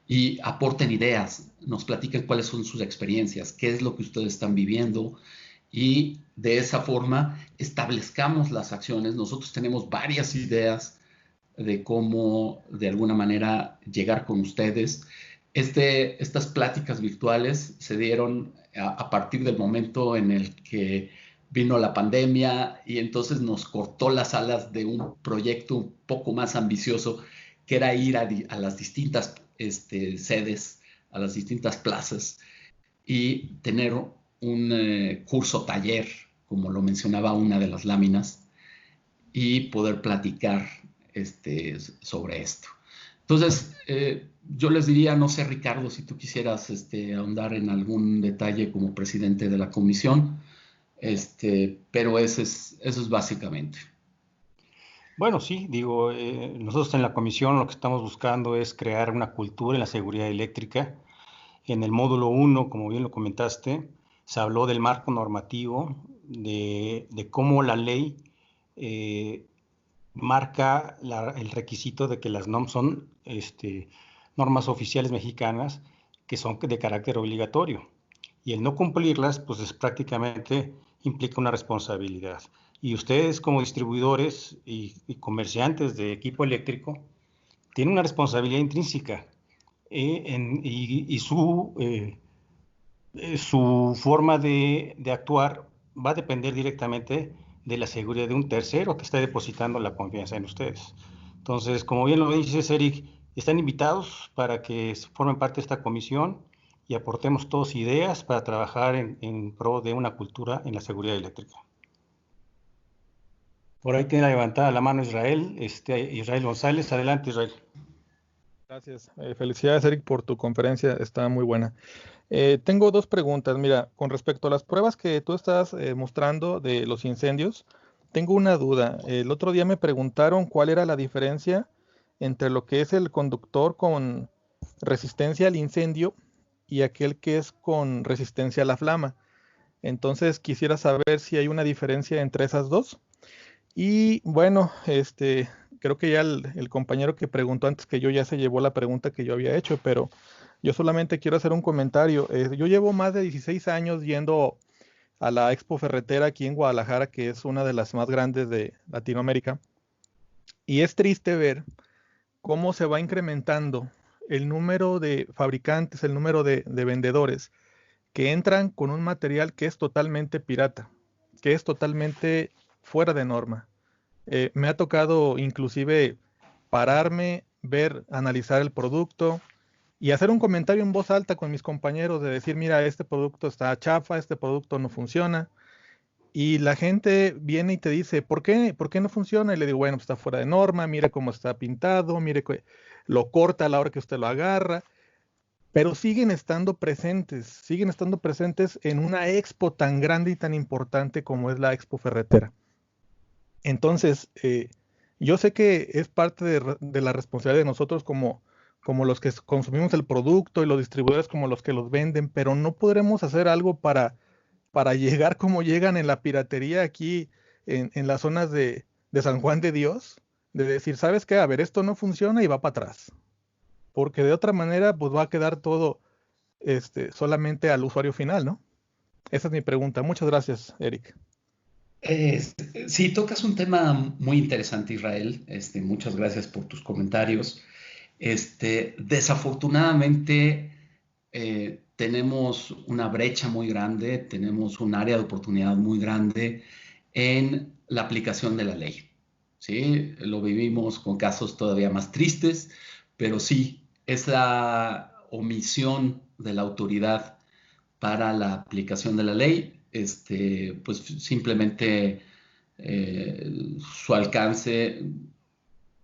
y aporten ideas, nos platiquen cuáles son sus experiencias, qué es lo que ustedes están viviendo, y de esa forma establezcamos las acciones. Nosotros tenemos varias ideas de cómo de alguna manera llegar con ustedes. Estas pláticas virtuales se dieron a partir del momento en el que vino la pandemia y entonces nos cortó las alas de un proyecto un poco más ambicioso, que era ir a las distintas sedes, a las distintas plazas y tener un curso taller, como lo mencionaba una de las láminas, y poder platicar sobre esto. Entonces, yo les diría, no sé, Ricardo, si tú quisieras ahondar en algún detalle como presidente de la comisión, pero eso es básicamente. Bueno, sí, digo, nosotros en la comisión lo que estamos buscando es crear una cultura en la seguridad eléctrica. En el módulo 1, como bien lo comentaste, se habló del marco normativo, de cómo la ley marca el requisito de que las NOM son normas oficiales mexicanas que son de carácter obligatorio. Y el no cumplirlas, pues prácticamente implica una responsabilidad. Y ustedes como distribuidores y comerciantes de equipo eléctrico tienen una responsabilidad intrínseca y su forma de actuar va a depender directamente de la seguridad de un tercero que está depositando la confianza en ustedes. Entonces, como bien lo dices, Eric, están invitados para que formen parte de esta comisión y aportemos todos ideas para trabajar en pro de una cultura en la seguridad eléctrica. Por ahí tiene levantada la mano Israel, Israel González. Adelante, Israel. Gracias. Felicidades, Eric, por tu conferencia. Está muy buena. Tengo dos preguntas. Mira, con respecto a las pruebas que tú estás mostrando de los incendios, tengo una duda. El otro día me preguntaron cuál era la diferencia entre lo que es el conductor con resistencia al incendio y aquel que es con resistencia a la flama. Entonces quisiera saber si hay una diferencia entre esas dos. Y bueno, creo que ya el compañero que preguntó antes que yo ya se llevó la pregunta que yo había hecho, pero yo solamente quiero hacer un comentario. Yo llevo más de 16 años yendo a la Expo Ferretera aquí en Guadalajara, que es una de las más grandes de Latinoamérica, y es triste ver cómo se va incrementando el número de fabricantes, el número de vendedores que entran con un material que es totalmente pirata, que es totalmente fuera de norma. Me ha tocado inclusive pararme, ver, analizar el producto y hacer un comentario en voz alta con mis compañeros de decir, mira, este producto está chafa, este producto no funciona. Y la gente viene y te dice, ¿por qué? ¿Por qué no funciona? Y le digo, bueno, pues está fuera de norma, mire cómo está pintado, mire lo corta a la hora que usted lo agarra. Pero siguen estando presentes en una expo tan grande y tan importante como es la Expo Ferretera. Entonces, yo sé que es parte de la responsabilidad de nosotros como los que consumimos el producto y los distribuidores como los que los venden, pero no podremos hacer algo para llegar como llegan en la piratería aquí en las zonas de San Juan de Dios, de decir, ¿sabes qué? A ver, esto no funciona y va para atrás. Porque de otra manera, pues va a quedar todo solamente al usuario final, ¿no? Esa es mi pregunta. Muchas gracias, Eric. Sí, tocas un tema muy interesante, Israel. Muchas gracias por tus comentarios. Desafortunadamente, tenemos una brecha muy grande, tenemos un área de oportunidad muy grande en la aplicación de la ley. ¿Sí? Lo vivimos con casos todavía más tristes, pero sí, esa omisión de la autoridad para la aplicación de la ley, pues simplemente su alcance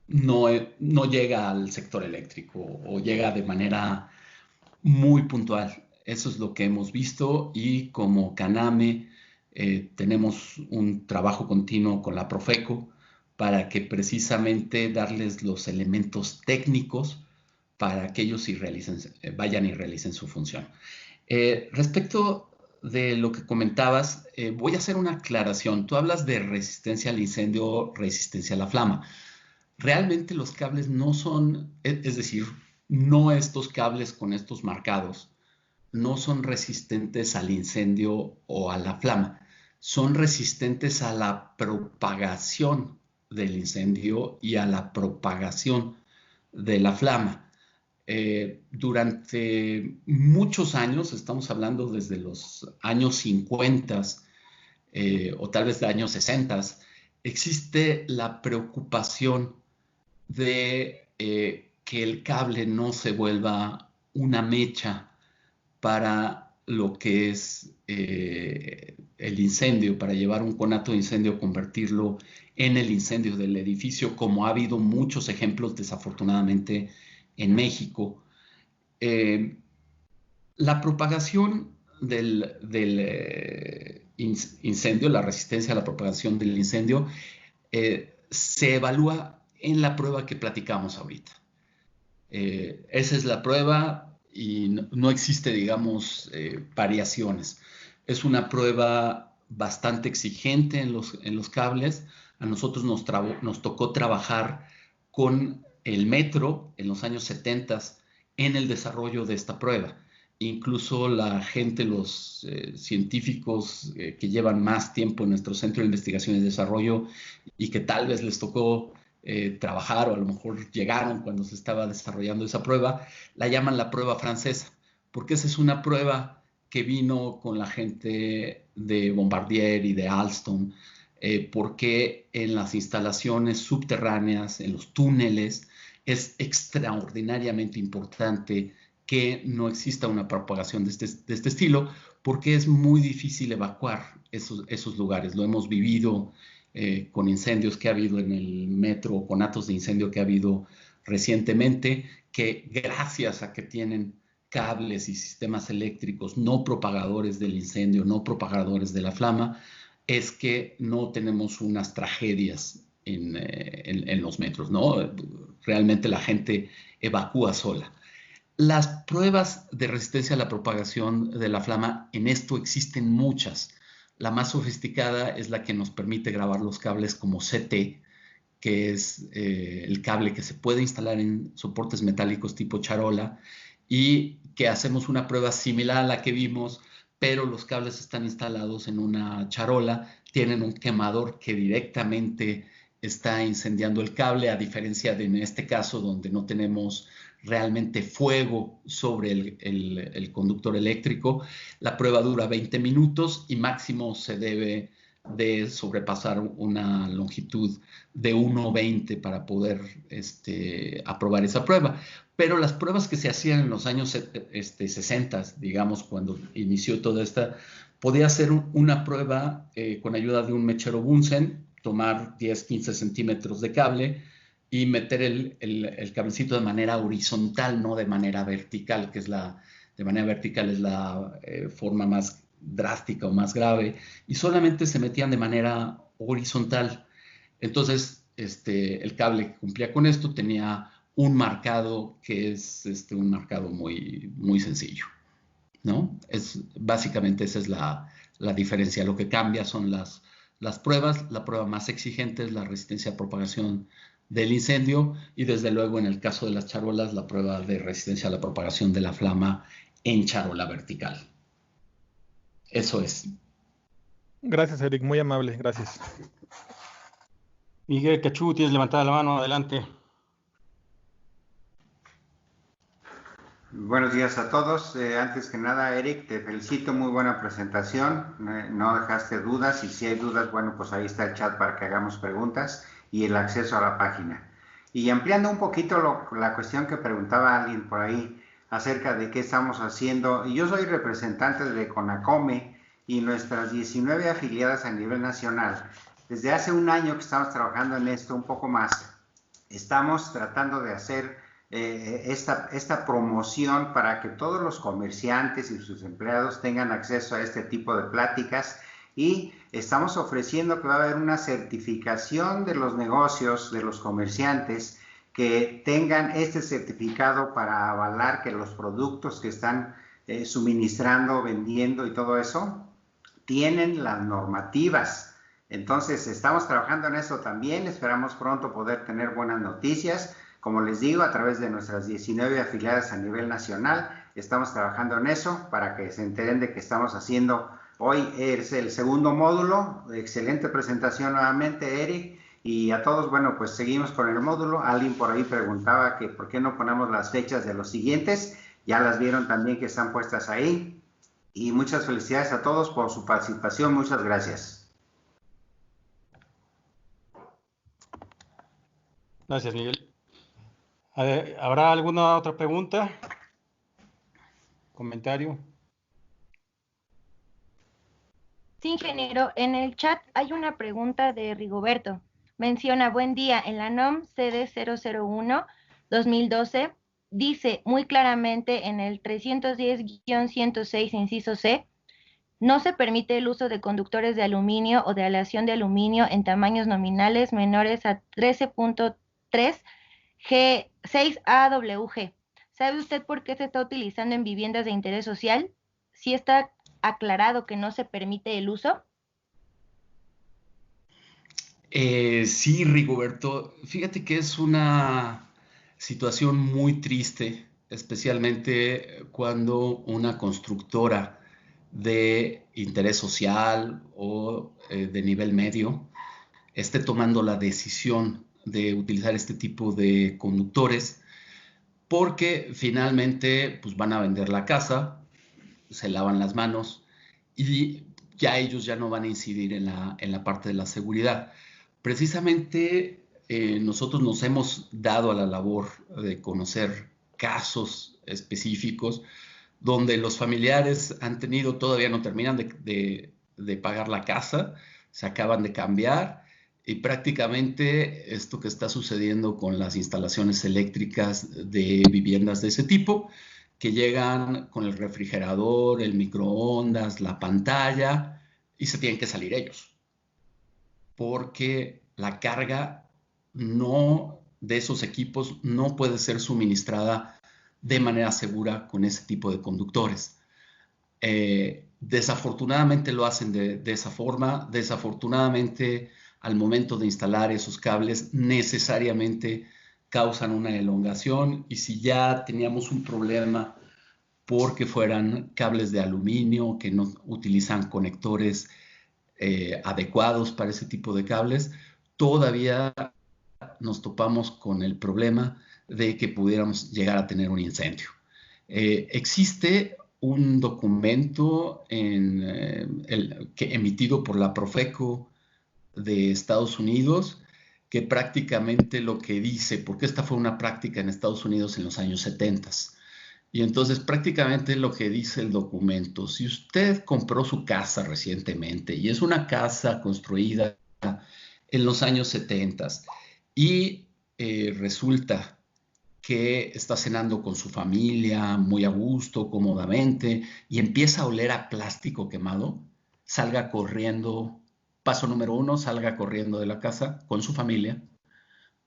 no llega al sector eléctrico o llega de manera muy puntual. Eso es lo que hemos visto y como Caname tenemos un trabajo continuo con la Profeco para que precisamente darles los elementos técnicos para que ellos vayan y realicen su función. Respecto de lo que comentabas, voy a hacer una aclaración. Tú hablas de resistencia al incendio, resistencia a la flama. Realmente los cables no son, es decir, no estos cables con estos marcados, no son resistentes al incendio o a la flama. Son resistentes a la propagación del incendio y a la propagación de la flama. Durante muchos años, estamos hablando desde los años 50 o tal vez de años 60, existe la preocupación de que el cable no se vuelva una mecha para lo que es el incendio, para llevar un conato de incendio, convertirlo en el incendio del edificio, como ha habido muchos ejemplos desafortunadamente en México. La propagación del incendio, la resistencia a la propagación del incendio, se evalúa en la prueba que platicamos ahorita. Esa es la prueba y no existe, digamos, variaciones. Es una prueba bastante exigente en los cables. A nosotros nos tocó trabajar con el Metro en los años 70 en el desarrollo de esta prueba. Incluso la gente, los científicos que llevan más tiempo en nuestro Centro de Investigación y Desarrollo y que tal vez les tocó trabajar o a lo mejor llegaron cuando se estaba desarrollando esa prueba, la llaman la prueba francesa, porque esa es una prueba que vino con la gente de Bombardier y de Alstom, porque en las instalaciones subterráneas, en los túneles, es extraordinariamente importante que no exista una propagación de este estilo, porque es muy difícil evacuar esos lugares. Lo hemos vivido con incendios que ha habido en el metro, o conatos de incendio que ha habido recientemente, que gracias a que tienen cables y sistemas eléctricos no propagadores del incendio, no propagadores de la flama, es que no tenemos unas tragedias en los metros, ¿no? Realmente la gente evacúa sola. Las pruebas de resistencia a la propagación de la flama, en esto existen muchas. La más sofisticada es la que nos permite grabar los cables como CT, que es el cable que se puede instalar en soportes metálicos tipo charola, y que hacemos una prueba similar a la que vimos, pero los cables están instalados en una charola, tienen un quemador que directamente está incendiando el cable, a diferencia de en este caso donde no tenemos realmente fuego sobre el conductor eléctrico. La prueba dura 20 minutos y máximo se debe de sobrepasar una longitud de 1,20 para poder aprobar esa prueba. Pero las pruebas que se hacían en los años 60, digamos, cuando inició toda esta, podía hacer una prueba con ayuda de un mechero Bunsen, tomar 10, 15 centímetros de cable y meter el cablecito de manera horizontal, no de manera vertical, que es de manera vertical es la forma más drástica o más grave, y solamente se metían de manera horizontal. Entonces, el cable que cumplía con esto tenía un marcado que es un marcado muy, muy sencillo, ¿no? Básicamente esa es la diferencia. Lo que cambia son las pruebas. La prueba más exigente es la resistencia a propagación del incendio, y desde luego en el caso de las charolas, la prueba de resistencia a la propagación de la flama en charola vertical. Eso es. Gracias, Eric, muy amable, gracias. Miguel Cachú, tienes levantada la mano, adelante. Buenos días a todos. Antes que nada, Eric, te felicito, muy buena presentación. No dejaste dudas, y si hay dudas, bueno, pues ahí está el chat para que hagamos preguntas y el acceso a la página. Y ampliando un poquito la cuestión que preguntaba alguien por ahí acerca de qué estamos haciendo, y yo soy representante de CONACOME y nuestras 19 afiliadas a nivel nacional. Desde hace un año que estamos trabajando en esto, un poco más, estamos tratando de hacer esta promoción para que todos los comerciantes y sus empleados tengan acceso a este tipo de pláticas, y estamos ofreciendo que va a haber una certificación de los negocios, de los comerciantes, que tengan este certificado para avalar que los productos que están suministrando, vendiendo y todo eso, tienen las normativas. Entonces, estamos trabajando en eso también. Esperamos pronto poder tener buenas noticias. Como les digo, a través de nuestras 19 afiliadas a nivel nacional, estamos trabajando en eso para que se enteren de que estamos haciendo. Hoy es el segundo módulo. Excelente presentación nuevamente, Eric. Y a todos, bueno, pues seguimos con el módulo. Alguien por ahí preguntaba que por qué no ponemos las fechas de los siguientes. Ya las vieron también que están puestas ahí. Y muchas felicidades a todos por su participación. Muchas gracias. Gracias, Miguel. ¿Habrá alguna otra pregunta? ¿Comentario? Sí, ingeniero. En el chat hay una pregunta de Rigoberto. Menciona, buen día, en la NOM CD 001-2012 dice muy claramente en el 310-106, inciso C, no se permite el uso de conductores de aluminio o de aleación de aluminio en tamaños nominales menores a 13.3 G6AWG. ¿Sabe usted por qué se está utilizando en viviendas de interés social? ¿Sí está aclarado que no se permite el uso? Sí, Rigoberto. Fíjate que es una situación muy triste, especialmente cuando una constructora de interés social o de nivel medio esté tomando la decisión de utilizar este tipo de conductores, porque finalmente pues, van a vender la casa, se lavan las manos y ya ellos ya no van a incidir en la parte de la seguridad. Precisamente nosotros nos hemos dado a la labor de conocer casos específicos donde los familiares han tenido, todavía no terminan de pagar la casa, se acaban de cambiar Y prácticamente esto que está sucediendo con las instalaciones eléctricas de viviendas de ese tipo, que llegan con el refrigerador, el microondas, la pantalla, y se tienen que salir ellos, porque la carga de esos equipos no puede ser suministrada de manera segura con ese tipo de conductores. Desafortunadamente lo hacen de esa forma. Desafortunadamente, al momento de instalar esos cables, necesariamente causan una elongación, y si ya teníamos un problema porque fueran cables de aluminio que no utilizan conectores adecuados para ese tipo de cables, todavía nos topamos con el problema de que pudiéramos llegar a tener un incendio. Existe un documento emitido por la Profeco de Estados Unidos, que prácticamente lo que dice, porque esta fue una práctica en Estados Unidos en los años 70, y entonces prácticamente lo que dice el documento: si usted compró su casa recientemente y es una casa construida en los años 70 y resulta que está cenando con su familia muy a gusto, cómodamente, y empieza a oler a plástico quemado, salga corriendo. Paso número 1, salga corriendo de la casa con su familia.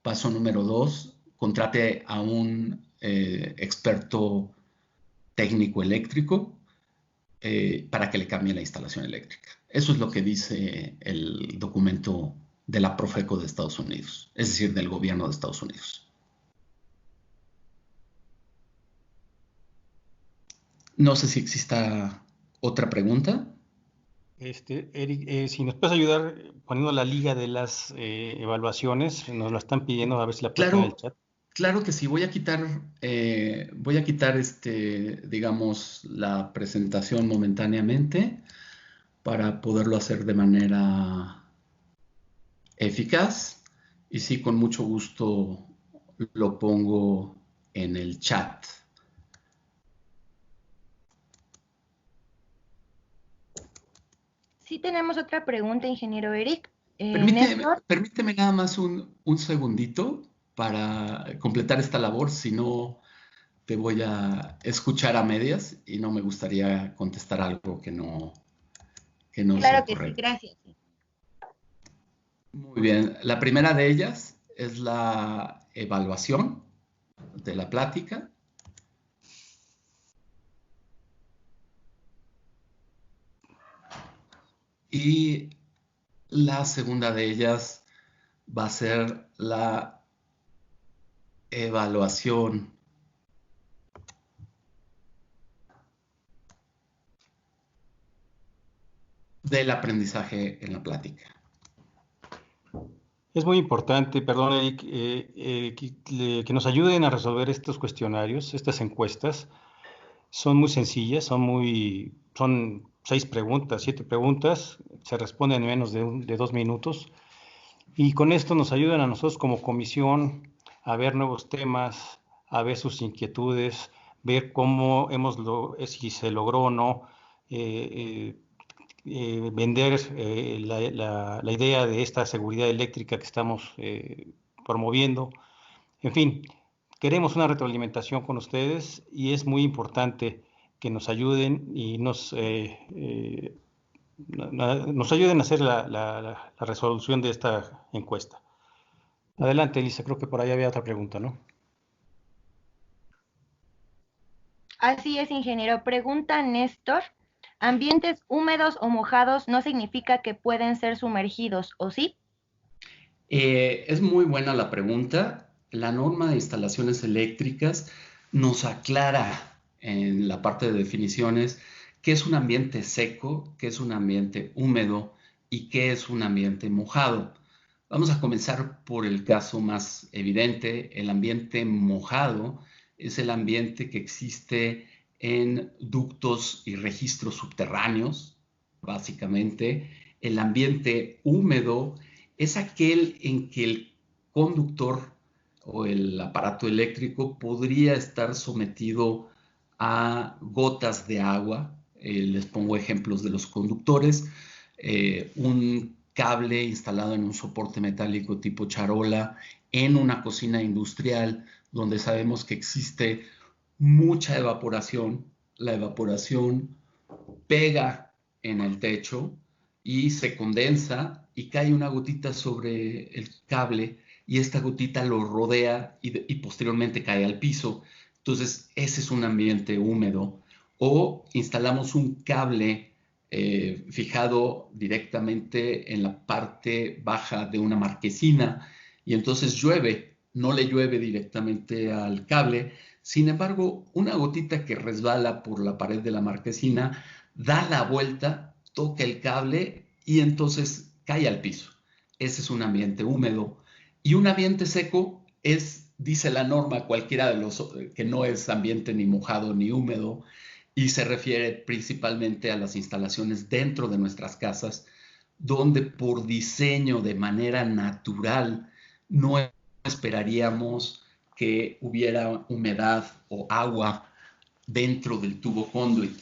Paso número 2, contrate a un experto técnico eléctrico para que le cambie la instalación eléctrica. Eso es lo que dice el documento de la Profeco de Estados Unidos, es decir, del gobierno de Estados Unidos. No sé si exista otra pregunta. Eric, si nos puedes ayudar poniendo la liga de las evaluaciones, nos lo están pidiendo, a ver si la puedes poner en el chat. Claro que sí. Voy a quitar digamos, la presentación momentáneamente para poderlo hacer de manera eficaz, y sí, con mucho gusto lo pongo en el chat. Sí tenemos otra pregunta, ingeniero Eric. Permíteme nada más un segundito para completar esta labor, si no te voy a escuchar a medias y no me gustaría contestar algo que no sea correcto. Claro que sí, gracias. Muy bien. La primera de ellas es la evaluación de la plática. Y la segunda de ellas va a ser la evaluación del aprendizaje en la plática. Es muy importante, perdón, Eric, que nos ayuden a resolver estos cuestionarios, estas encuestas. Son muy sencillas, son 6 preguntas, 7 preguntas, se responden en menos de 2 minutos. Y con esto nos ayudan a nosotros como comisión a ver nuevos temas, a ver sus inquietudes, ver cómo si se logró o no vender la idea de esta seguridad eléctrica que estamos promoviendo. En fin, queremos una retroalimentación con ustedes y es muy importante que nos ayuden y nos ayuden a hacer la resolución de esta encuesta. Adelante, Elisa, creo que por ahí había otra pregunta, ¿no? Así es, ingeniero. Pregunta Néstor: ¿ambientes húmedos o mojados no significa que pueden ser sumergidos, o sí? Es muy buena la pregunta. La norma de instalaciones eléctricas nos aclara en la parte de definiciones qué es un ambiente seco, qué es un ambiente húmedo y qué es un ambiente mojado. Vamos a comenzar por el caso más evidente. El ambiente mojado es el ambiente que existe en ductos y registros subterráneos, básicamente. El ambiente húmedo es aquel en que el conductor o el aparato eléctrico podría estar sometido a gotas de agua. Les pongo ejemplos de los conductores. Un cable instalado en un soporte metálico tipo charola en una cocina industrial donde sabemos que existe mucha evaporación. La evaporación pega en el techo y se condensa y cae una gotita sobre el cable y esta gotita lo rodea y posteriormente cae al piso. Entonces, ese es un ambiente húmedo. O instalamos un cable fijado directamente en la parte baja de una marquesina y entonces llueve, no le llueve directamente al cable. Sin embargo, una gotita que resbala por la pared de la marquesina da la vuelta, toca el cable y entonces cae al piso. Ese es un ambiente húmedo. Y un ambiente seco es, dice la norma, cualquiera de los que no es ambiente ni mojado ni húmedo, y se refiere principalmente a las instalaciones dentro de nuestras casas, donde por diseño, de manera natural, no esperaríamos que hubiera humedad o agua dentro del tubo conduit.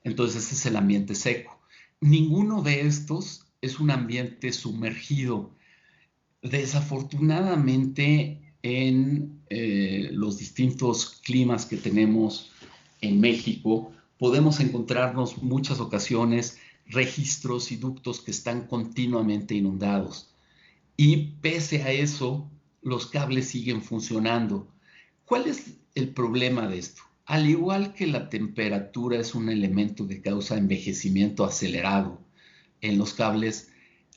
Entonces ese es el ambiente seco. Ninguno de estos es un ambiente sumergido. Desafortunadamente, en los distintos climas que tenemos en México, podemos encontrarnos muchas ocasiones registros y ductos que están continuamente inundados. Y pese a eso, los cables siguen funcionando. ¿Cuál es el problema de esto? Al igual que la temperatura es un elemento que causa envejecimiento acelerado en los cables,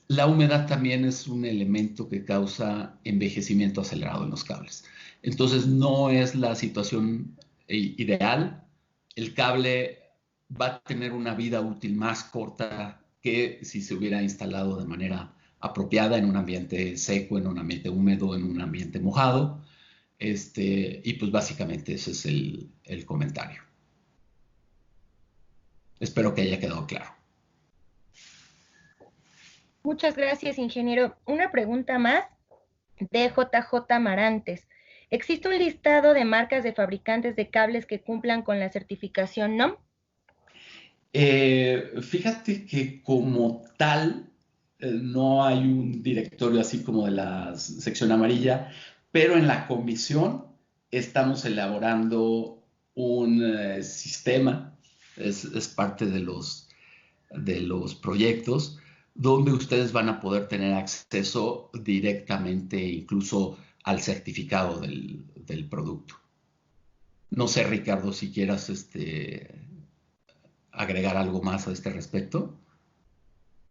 la humedad también es un elemento que causa envejecimiento acelerado en los cables. Entonces no es la situación ideal. El cable va a tener una vida útil más corta que si se hubiera instalado de manera apropiada en un ambiente seco, en un ambiente húmedo, en un ambiente mojado. Y pues básicamente ese es el comentario. Espero que haya quedado claro. Muchas gracias, ingeniero. Una pregunta más de JJ Marantes. ¿Existe un listado de marcas de fabricantes de cables que cumplan con la certificación NOM? Fíjate que como tal no hay un directorio así como de la sección amarilla, pero en la comisión estamos elaborando un sistema, es parte de los proyectos, donde ustedes van a poder tener acceso directamente incluso al certificado del producto. No sé, Ricardo, si quieras agregar algo más a este respecto.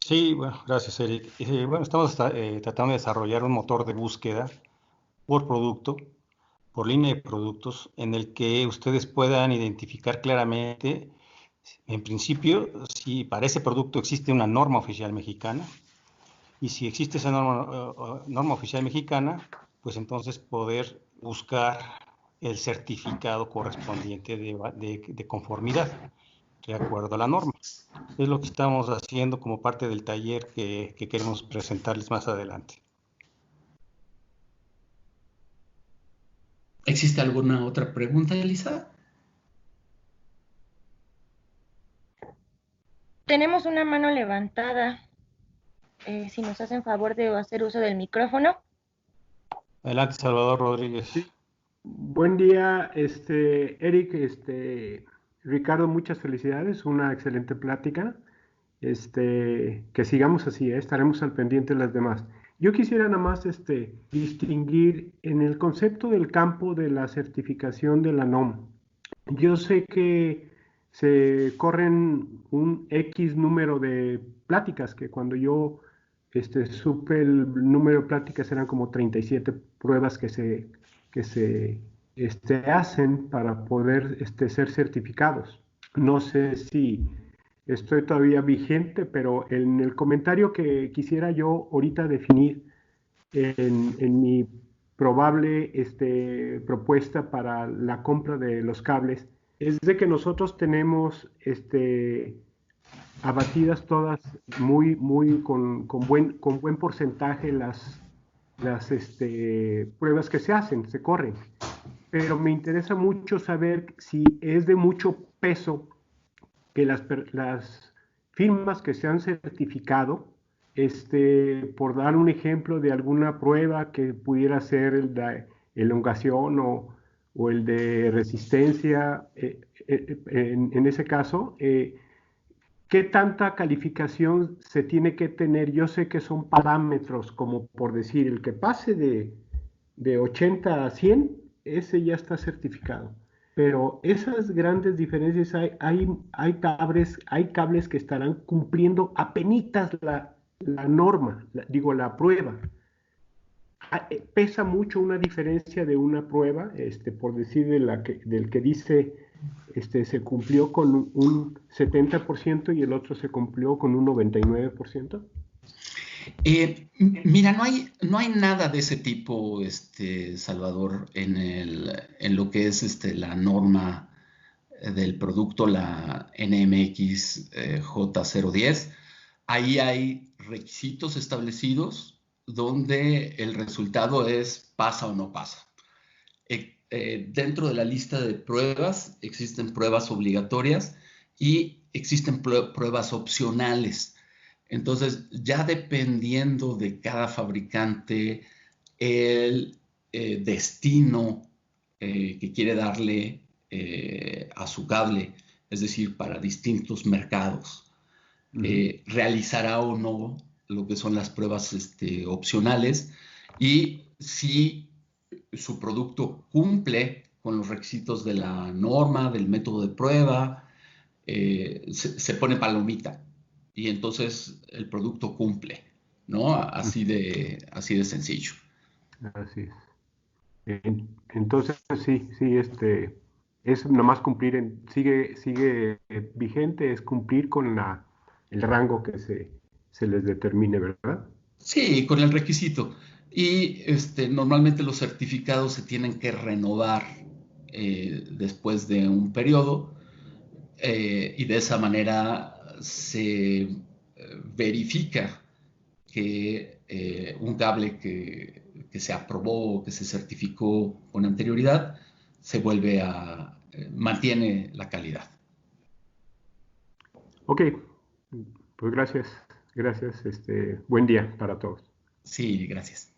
Sí, bueno, gracias, Eric. Bueno, estamos tratando de desarrollar un motor de búsqueda por producto, por línea de productos, en el que ustedes puedan identificar claramente, en principio, si para ese producto existe una norma oficial mexicana, y si existe esa norma oficial mexicana, pues entonces poder buscar el certificado correspondiente de conformidad, de acuerdo a la norma. Es lo que estamos haciendo como parte del taller que queremos presentarles más adelante. ¿Existe alguna otra pregunta, Elisa? Tenemos una mano levantada. Si nos hacen favor de hacer uso del micrófono. Adelante, Salvador Rodríguez. Sí. Buen día, Eric, Ricardo, muchas felicidades, una excelente plática. Que sigamos así, estaremos al pendiente de las demás. Yo quisiera nada más distinguir en el concepto del campo de la certificación de la NOM. Yo sé que se corren un X número de pláticas, que cuando yo supe el número de pláticas eran como 37 pruebas que se hacen para poder ser certificados. No sé si estoy todavía vigente, pero en el comentario que quisiera yo ahorita definir en mi probable propuesta para la compra de los cables, es de que nosotros tenemos abatidas todas muy con buen porcentaje las pruebas que se hacen, se corren. Pero me interesa mucho saber si es de mucho peso que las firmas que se han certificado por dar un ejemplo de alguna prueba que pudiera ser el de elongación o el de resistencia, en ese caso, ¿qué tanta calificación se tiene que tener? Yo sé que son parámetros, como por decir, el que pase de 80 a 100, ese ya está certificado. Pero esas grandes diferencias, hay cables que estarán cumpliendo apenitas la norma, la prueba. Pesa mucho una diferencia de una prueba, por decir del que dice se cumplió con un 70% y el otro se cumplió con un 99%. Mira, no hay nada de ese tipo, Salvador, en lo que es la norma del producto, la NMX J010. Ahí hay requisitos establecidos donde el resultado es pasa o no pasa. Dentro de la lista de pruebas existen pruebas obligatorias y existen pruebas opcionales. Entonces, ya dependiendo de cada fabricante, el destino que quiere darle a su cable, es decir, para distintos mercados, realizará o no lo que son las pruebas opcionales, y si su producto cumple con los requisitos de la norma, del método de prueba, se pone palomita. Y entonces el producto cumple, ¿no? Así de sencillo. Así es. Entonces, sí, es nomás cumplir, sigue vigente, es cumplir con el rango que se les determine, ¿verdad? Sí, con el requisito. Y normalmente los certificados se tienen que renovar después de un periodo, y de esa manera se verifica que un cable que se aprobó o que se certificó con anterioridad se vuelve mantiene la calidad. Ok, pues gracias, buen día para todos. Sí, gracias.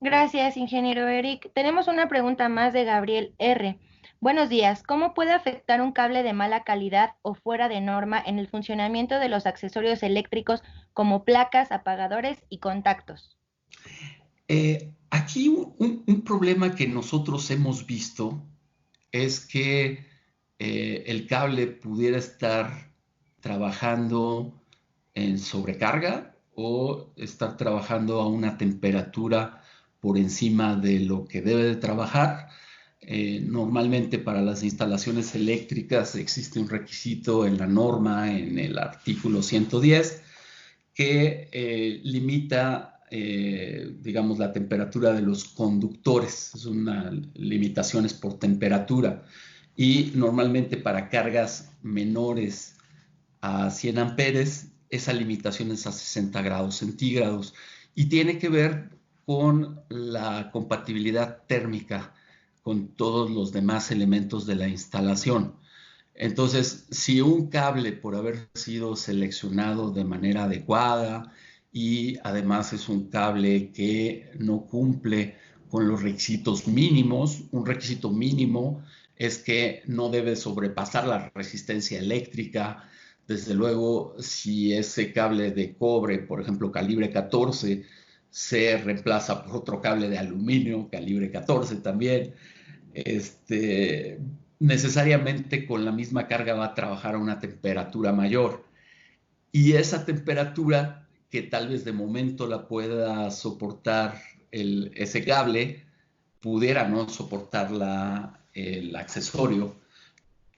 Gracias, ingeniero Eric. Tenemos una pregunta más de Gabriel R. Buenos días. ¿Cómo puede afectar un cable de mala calidad o fuera de norma en el funcionamiento de los accesorios eléctricos como placas, apagadores y contactos? Aquí un problema que nosotros hemos visto es que el cable pudiera estar trabajando en sobrecarga o estar trabajando a una temperatura por encima de lo que debe de trabajar. Normalmente para las instalaciones eléctricas existe un requisito en la norma, en el artículo 110, que limita, digamos, la temperatura de los conductores. Es una limitación por temperatura. Y normalmente para cargas menores a 100 amperes, esa limitación es a 60 grados centígrados. Y tiene que ver con la compatibilidad térmica con todos los demás elementos de la instalación. Entonces, si un cable, por haber sido seleccionado de manera adecuada y además es un cable que no cumple con los requisitos mínimos, un requisito mínimo es que no debe sobrepasar la resistencia eléctrica. Desde luego, si ese cable de cobre, por ejemplo, calibre 14, se reemplaza por otro cable de aluminio, calibre 14 también, necesariamente con la misma carga va a trabajar a una temperatura mayor. Y esa temperatura, que tal vez de momento la pueda soportar ese cable, pudiera no soportarla el accesorio.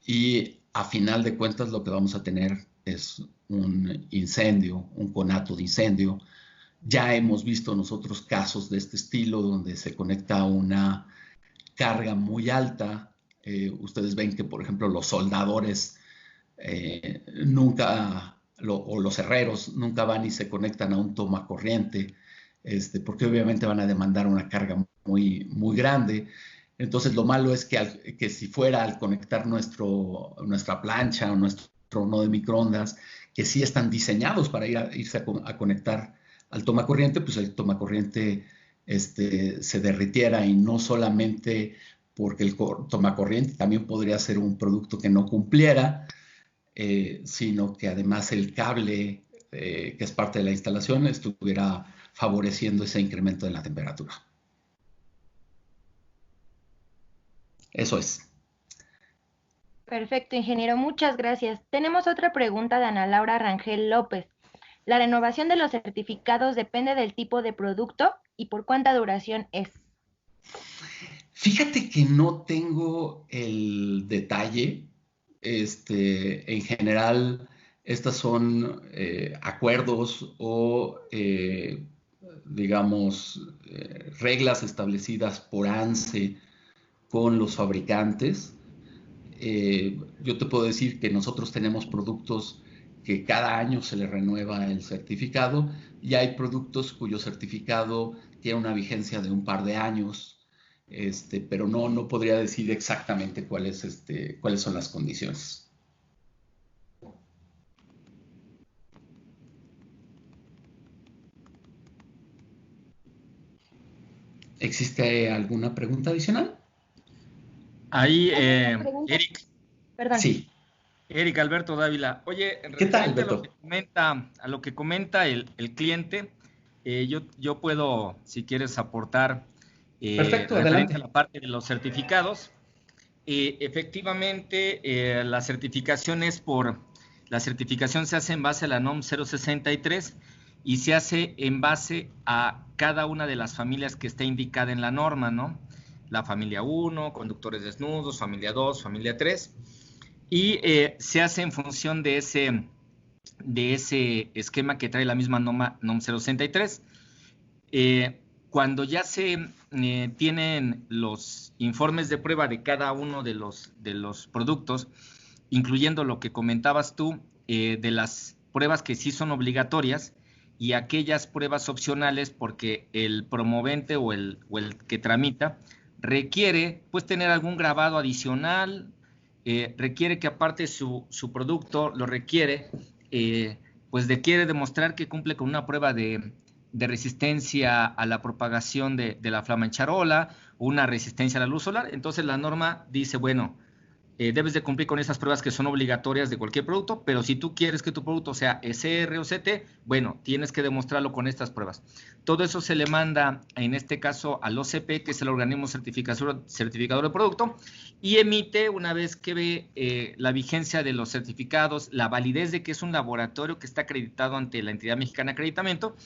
Y a final de cuentas lo que vamos a tener es un incendio, un conato de incendio. Ya hemos visto nosotros casos de este estilo donde se conecta a una carga muy alta. Ustedes ven que, por ejemplo, los soldadores o los herreros nunca van y se conectan a un tomacorriente, porque obviamente van a demandar una carga muy, muy grande. Entonces, lo malo es que si fuera al conectar nuestra plancha o nuestro horno de microondas, que sí están diseñados para irse a conectar al tomacorriente, pues el tomacorriente se derritiera, y no solamente porque el tomacorriente también podría ser un producto que no cumpliera, sino que además el cable que es parte de la instalación estuviera favoreciendo ese incremento en la temperatura. Eso es. Perfecto, ingeniero, muchas gracias. Tenemos otra pregunta de Ana Laura Rangel López. ¿La renovación de los certificados depende del tipo de producto y por cuánta duración es? Fíjate que no tengo el detalle. En general, estas son acuerdos o, digamos, reglas establecidas por ANSE con los fabricantes. Yo te puedo decir que nosotros tenemos productos que cada año se les renueva el certificado, y hay productos cuyo certificado tiene una vigencia de un par de años, pero no podría decir exactamente cuáles son las condiciones. ¿Existe alguna pregunta adicional? Ahí, Eric. Perdón. Sí. Eric Alberto Dávila. Oye, ¿Qué tal, Alberto? A lo que comenta el cliente, yo puedo, si quieres, aportar Perfecto, referente adelante. a la parte de los certificados. Efectivamente, la certificación se hace en base a la NOM 063 y se hace en base a cada una de las familias que está indicada en la norma, ¿no? La familia 1, conductores desnudos, familia 2, familia 3, y se hace en función de ese esquema que trae la misma NOM 063. Cuando ya se tienen los informes de prueba de cada uno de los productos, incluyendo lo que comentabas tú, de las pruebas que sí son obligatorias y aquellas pruebas opcionales, porque el promovente o el que tramita requiere pues tener algún grabado adicional, requiere que aparte su producto lo requiere, pues quiere demostrar que cumple con una prueba de resistencia a la propagación de la flama en charola, una resistencia a la luz solar. Entonces la norma dice, bueno, debes de cumplir con esas pruebas que son obligatorias de cualquier producto, pero si tú quieres que tu producto sea SR o CT, bueno, tienes que demostrarlo con estas pruebas. Todo eso se le manda, en este caso, al OCP, que es el organismo certificador de producto, y emite, una vez que ve la vigencia de los certificados, la validez de que es un laboratorio que está acreditado ante la Entidad Mexicana de Acreditamiento,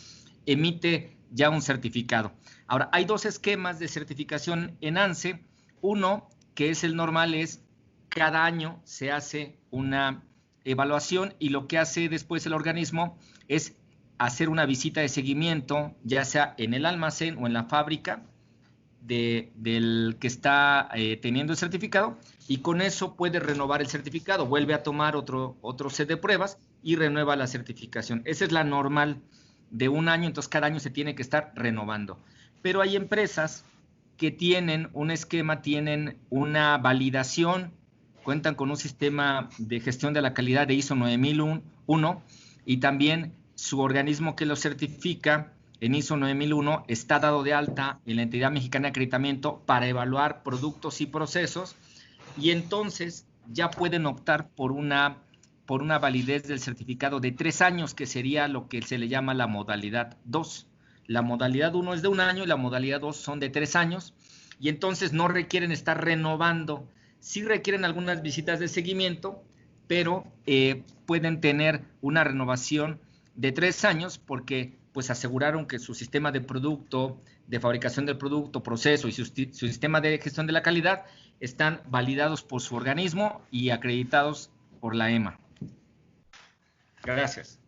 emite ya un certificado. Ahora, hay dos esquemas de certificación en ANSE. Uno, que es el normal, es cada año se hace una evaluación, y lo que hace después el organismo es hacer una visita de seguimiento, ya sea en el almacén o en la fábrica del que está teniendo el certificado, y con eso puede renovar el certificado, vuelve a tomar otro set de pruebas y renueva la certificación. Esa es la normal de un año, entonces cada año se tiene que estar renovando. Pero hay empresas que tienen un esquema, tienen una validación, cuentan con un sistema de gestión de la calidad de ISO 9001, y también su organismo que lo certifica en ISO 9001 está dado de alta en la Entidad Mexicana de Acreditamiento para evaluar productos y procesos, y entonces ya pueden optar por una validez del certificado de 3 años, que sería lo que se le llama la modalidad 2. La modalidad 1 es de 1 año y la modalidad 2 son de 3 años, y entonces no requieren estar renovando. Sí requieren algunas visitas de seguimiento, pero pueden tener una renovación de 3 años porque pues aseguraron que su sistema de producto, de fabricación del producto, proceso y su sistema de gestión de la calidad están validados por su organismo y acreditados por la EMA. Gracias.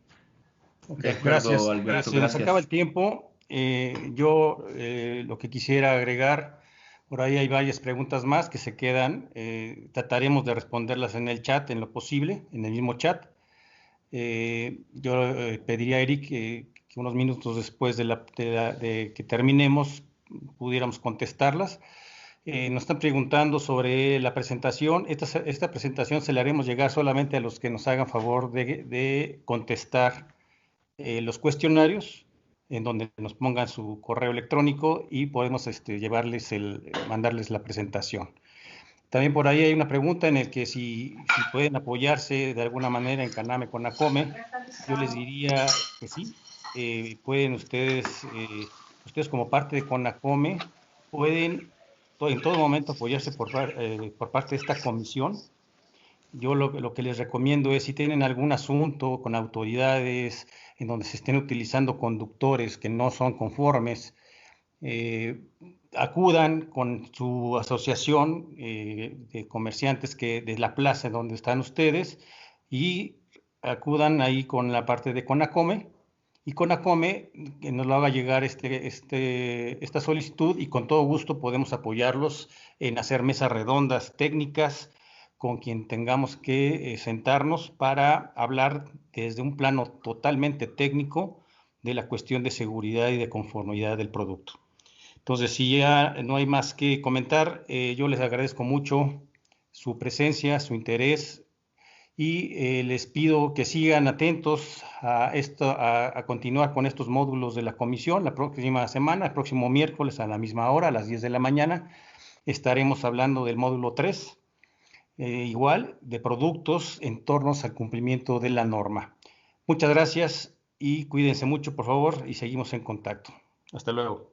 De acuerdo, Gracias, Alberto, gracias. gracias. Nos acaba el tiempo. Yo lo que quisiera agregar, por ahí hay varias preguntas más que se quedan. Trataremos de responderlas en el chat, en lo posible, en el mismo chat. Yo pediría a Eric que unos minutos después de que terminemos pudiéramos contestarlas. Nos están preguntando sobre la presentación. Esta presentación se la haremos llegar solamente a los que nos hagan favor de contestar los cuestionarios, en donde nos pongan su correo electrónico y podemos mandarles la presentación. También por ahí hay una pregunta en el que si pueden apoyarse de alguna manera en Caname Conacome. Yo les diría que sí. Pueden ustedes como parte de Conacome, pueden en todo momento apoyarse por parte de esta comisión. Yo lo que les recomiendo es, si tienen algún asunto con autoridades en donde se estén utilizando conductores que no son conformes, acudan con su asociación de comerciantes de la plaza donde están ustedes y acudan ahí con la parte de Conacome, y Conacome que nos lo haga llegar esta solicitud, y con todo gusto podemos apoyarlos en hacer mesas redondas técnicas con quien tengamos que sentarnos para hablar desde un plano totalmente técnico de la cuestión de seguridad y de conformidad del producto. Entonces, si ya no hay más que comentar, yo les agradezco mucho su presencia, su interés, y les pido que sigan atentos a continuar con estos módulos de la comisión. La próxima semana, el próximo miércoles a la misma hora, a las 10 de la mañana, estaremos hablando del módulo 3, igual de productos en torno al cumplimiento de la norma. Muchas gracias y cuídense mucho, por favor, y seguimos en contacto. Hasta luego.